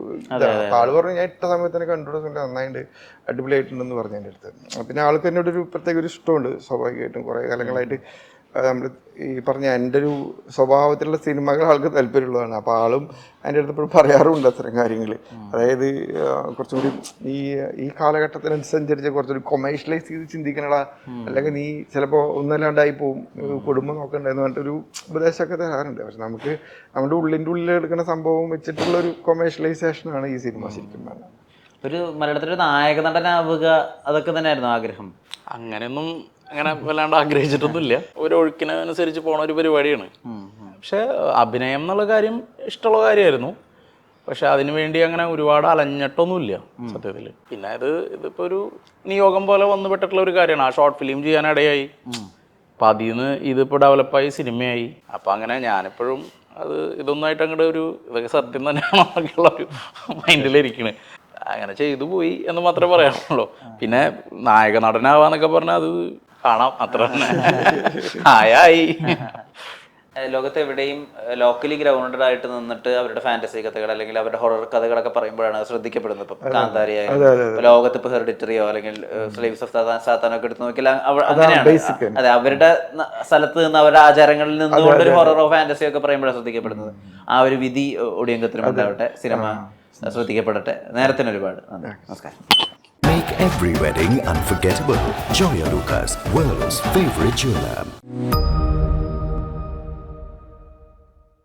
ആള് പറഞ്ഞു ഞാൻ ഇട്ട സമയത്ത് തന്നെ കണ്ടുകൂടാ, നന്നായിട്ട് അടിപൊളിയായിട്ടുണ്ടെന്ന് പറഞ്ഞു എൻ്റെ അടുത്ത്. പിന്നെ ആൾക്ക് എന്നോട് ഒരു പ്രത്യേക ഒരു ഇഷ്ടമുണ്ട് സ്വാഭാവികമായിട്ടും. കുറേ കാലങ്ങളായിട്ട് നമ്മൾ ഈ പറഞ്ഞ എൻ്റെ ഒരു സ്വഭാവത്തിലുള്ള സിനിമകൾ ആൾക്ക് താല്പര്യമുള്ളതാണ്. അപ്പോൾ ആളും എൻ്റെ അടുത്ത് എപ്പോഴും പറയാറുണ്ട് അത്തരം കാര്യങ്ങൾ. അതായത് കുറച്ചുകൂടി ഈ കാലഘട്ടത്തിനനുസരിച്ച് കുറച്ചൊരു കൊമേഴ്ഷ്യലൈസ് ചെയ്ത് ചിന്തിക്കണടാ, അല്ലെങ്കിൽ നീ ചിലപ്പോൾ ഒന്നല്ലാണ്ടായി പോവും, കുടുംബം നോക്കണ്ടെന്ന് പറഞ്ഞിട്ടൊരു ഉപദേശമൊക്കെ തരാറുണ്ട്. പക്ഷെ നമുക്ക് നമ്മുടെ ഉള്ളിൽ എടുക്കുന്ന സംഭവം വെച്ചിട്ടുള്ളൊരു കൊമേഴ്ഷ്യലൈസേഷനാണ് ഈ സിനിമ ശരിക്കും പറഞ്ഞാൽ. ഒരു മലയാളത്തിലൊരു നായക നടനാവുക അതൊക്കെ തന്നെയായിരുന്നു ആഗ്രഹം? അങ്ങനെയൊന്നും അങ്ങനെ വല്ലാണ്ട് ആഗ്രഹിച്ചിട്ടൊന്നുമില്ല, ഒരു ഒഴുക്കിനനുസരിച്ച് പോണ ഒരു പരിപാടിയാണ്. പക്ഷെ അഭിനയം എന്നുള്ള കാര്യം ഇഷ്ടമുള്ള കാര്യമായിരുന്നു. പക്ഷെ അതിനു വേണ്ടി അങ്ങനെ ഒരുപാട് അലഞ്ഞിട്ടൊന്നുമില്ല സത്യത്തിൽ. പിന്നെ ഇതിപ്പോൾ ഒരു നിയോഗം പോലെ വന്നുപെട്ടിട്ടുള്ള ഒരു കാര്യമാണ്. ആ ഷോർട്ട് ഫിലിം ചെയ്യാനിടയായി, അപ്പം അതിൽ നിന്ന് ഇതിപ്പോൾ ഡെവലപ്പായി സിനിമയായി. അപ്പം അങ്ങനെ ഞാനെപ്പോഴും ഇതൊന്നായിട്ട് അങ്ങോട്ട് ഇതൊക്കെ സത്യം തന്നെയാണോ എന്നൊക്കെയുള്ള ഒരു മൈൻഡിലിരിക്കണ്. അങ്ങനെ ചെയ്തു പോയി എന്ന് മാത്രമേ പറയാനുള്ളൂ. പിന്നെ നായക നടനാവാന്നൊക്കെ പറഞ്ഞാൽ അത് കാണാം, അത്ര തന്നെ ആയി. ലോകത്ത് എവിടെയും ലോക്കലി ഗ്രൗണ്ടഡ് ആയിട്ട് നിന്നിട്ട് അവരുടെ ഫാന്റസി കഥകൾ അല്ലെങ്കിൽ അവരുടെ ഹൊറർ കഥകളൊക്കെ പറയുമ്പോഴാണ് ശ്രദ്ധിക്കപ്പെടുന്നത്. ഇപ്പം കാന്താരി ആയാലും ലോകത്ത് ഇപ്പൊ ഹെറിഡിറ്ററിയോ അല്ലെങ്കിൽ സ്ലേവ്സ് ഓഫ് സാത്താനൊക്കെ എടുത്ത് നോക്കിയാൽ അങ്ങനെയാണ്. അതെ, അവരുടെ സ്ഥലത്ത് നിന്ന് അവരുടെ ആചാരങ്ങളിൽ നിന്നുകൊണ്ട് ഒരു ഹൊററോ ഫാന്റസിയോ ഒക്കെ പറയുമ്പോഴാണ് ശ്രദ്ധിക്കപ്പെടുന്നത്. ആ ഒരു വിധി ഒടിയങ്കത്തിനും ഉണ്ടാവട്ടെ, സിനിമ ശ്രദ്ധിക്കപ്പെടട്ടെ. നേരത്തിന് ഒരുപാട് നന്ദി, നമസ്കാരം. Make every wedding unforgettable. Joya Lucas, world's favorite jeweler.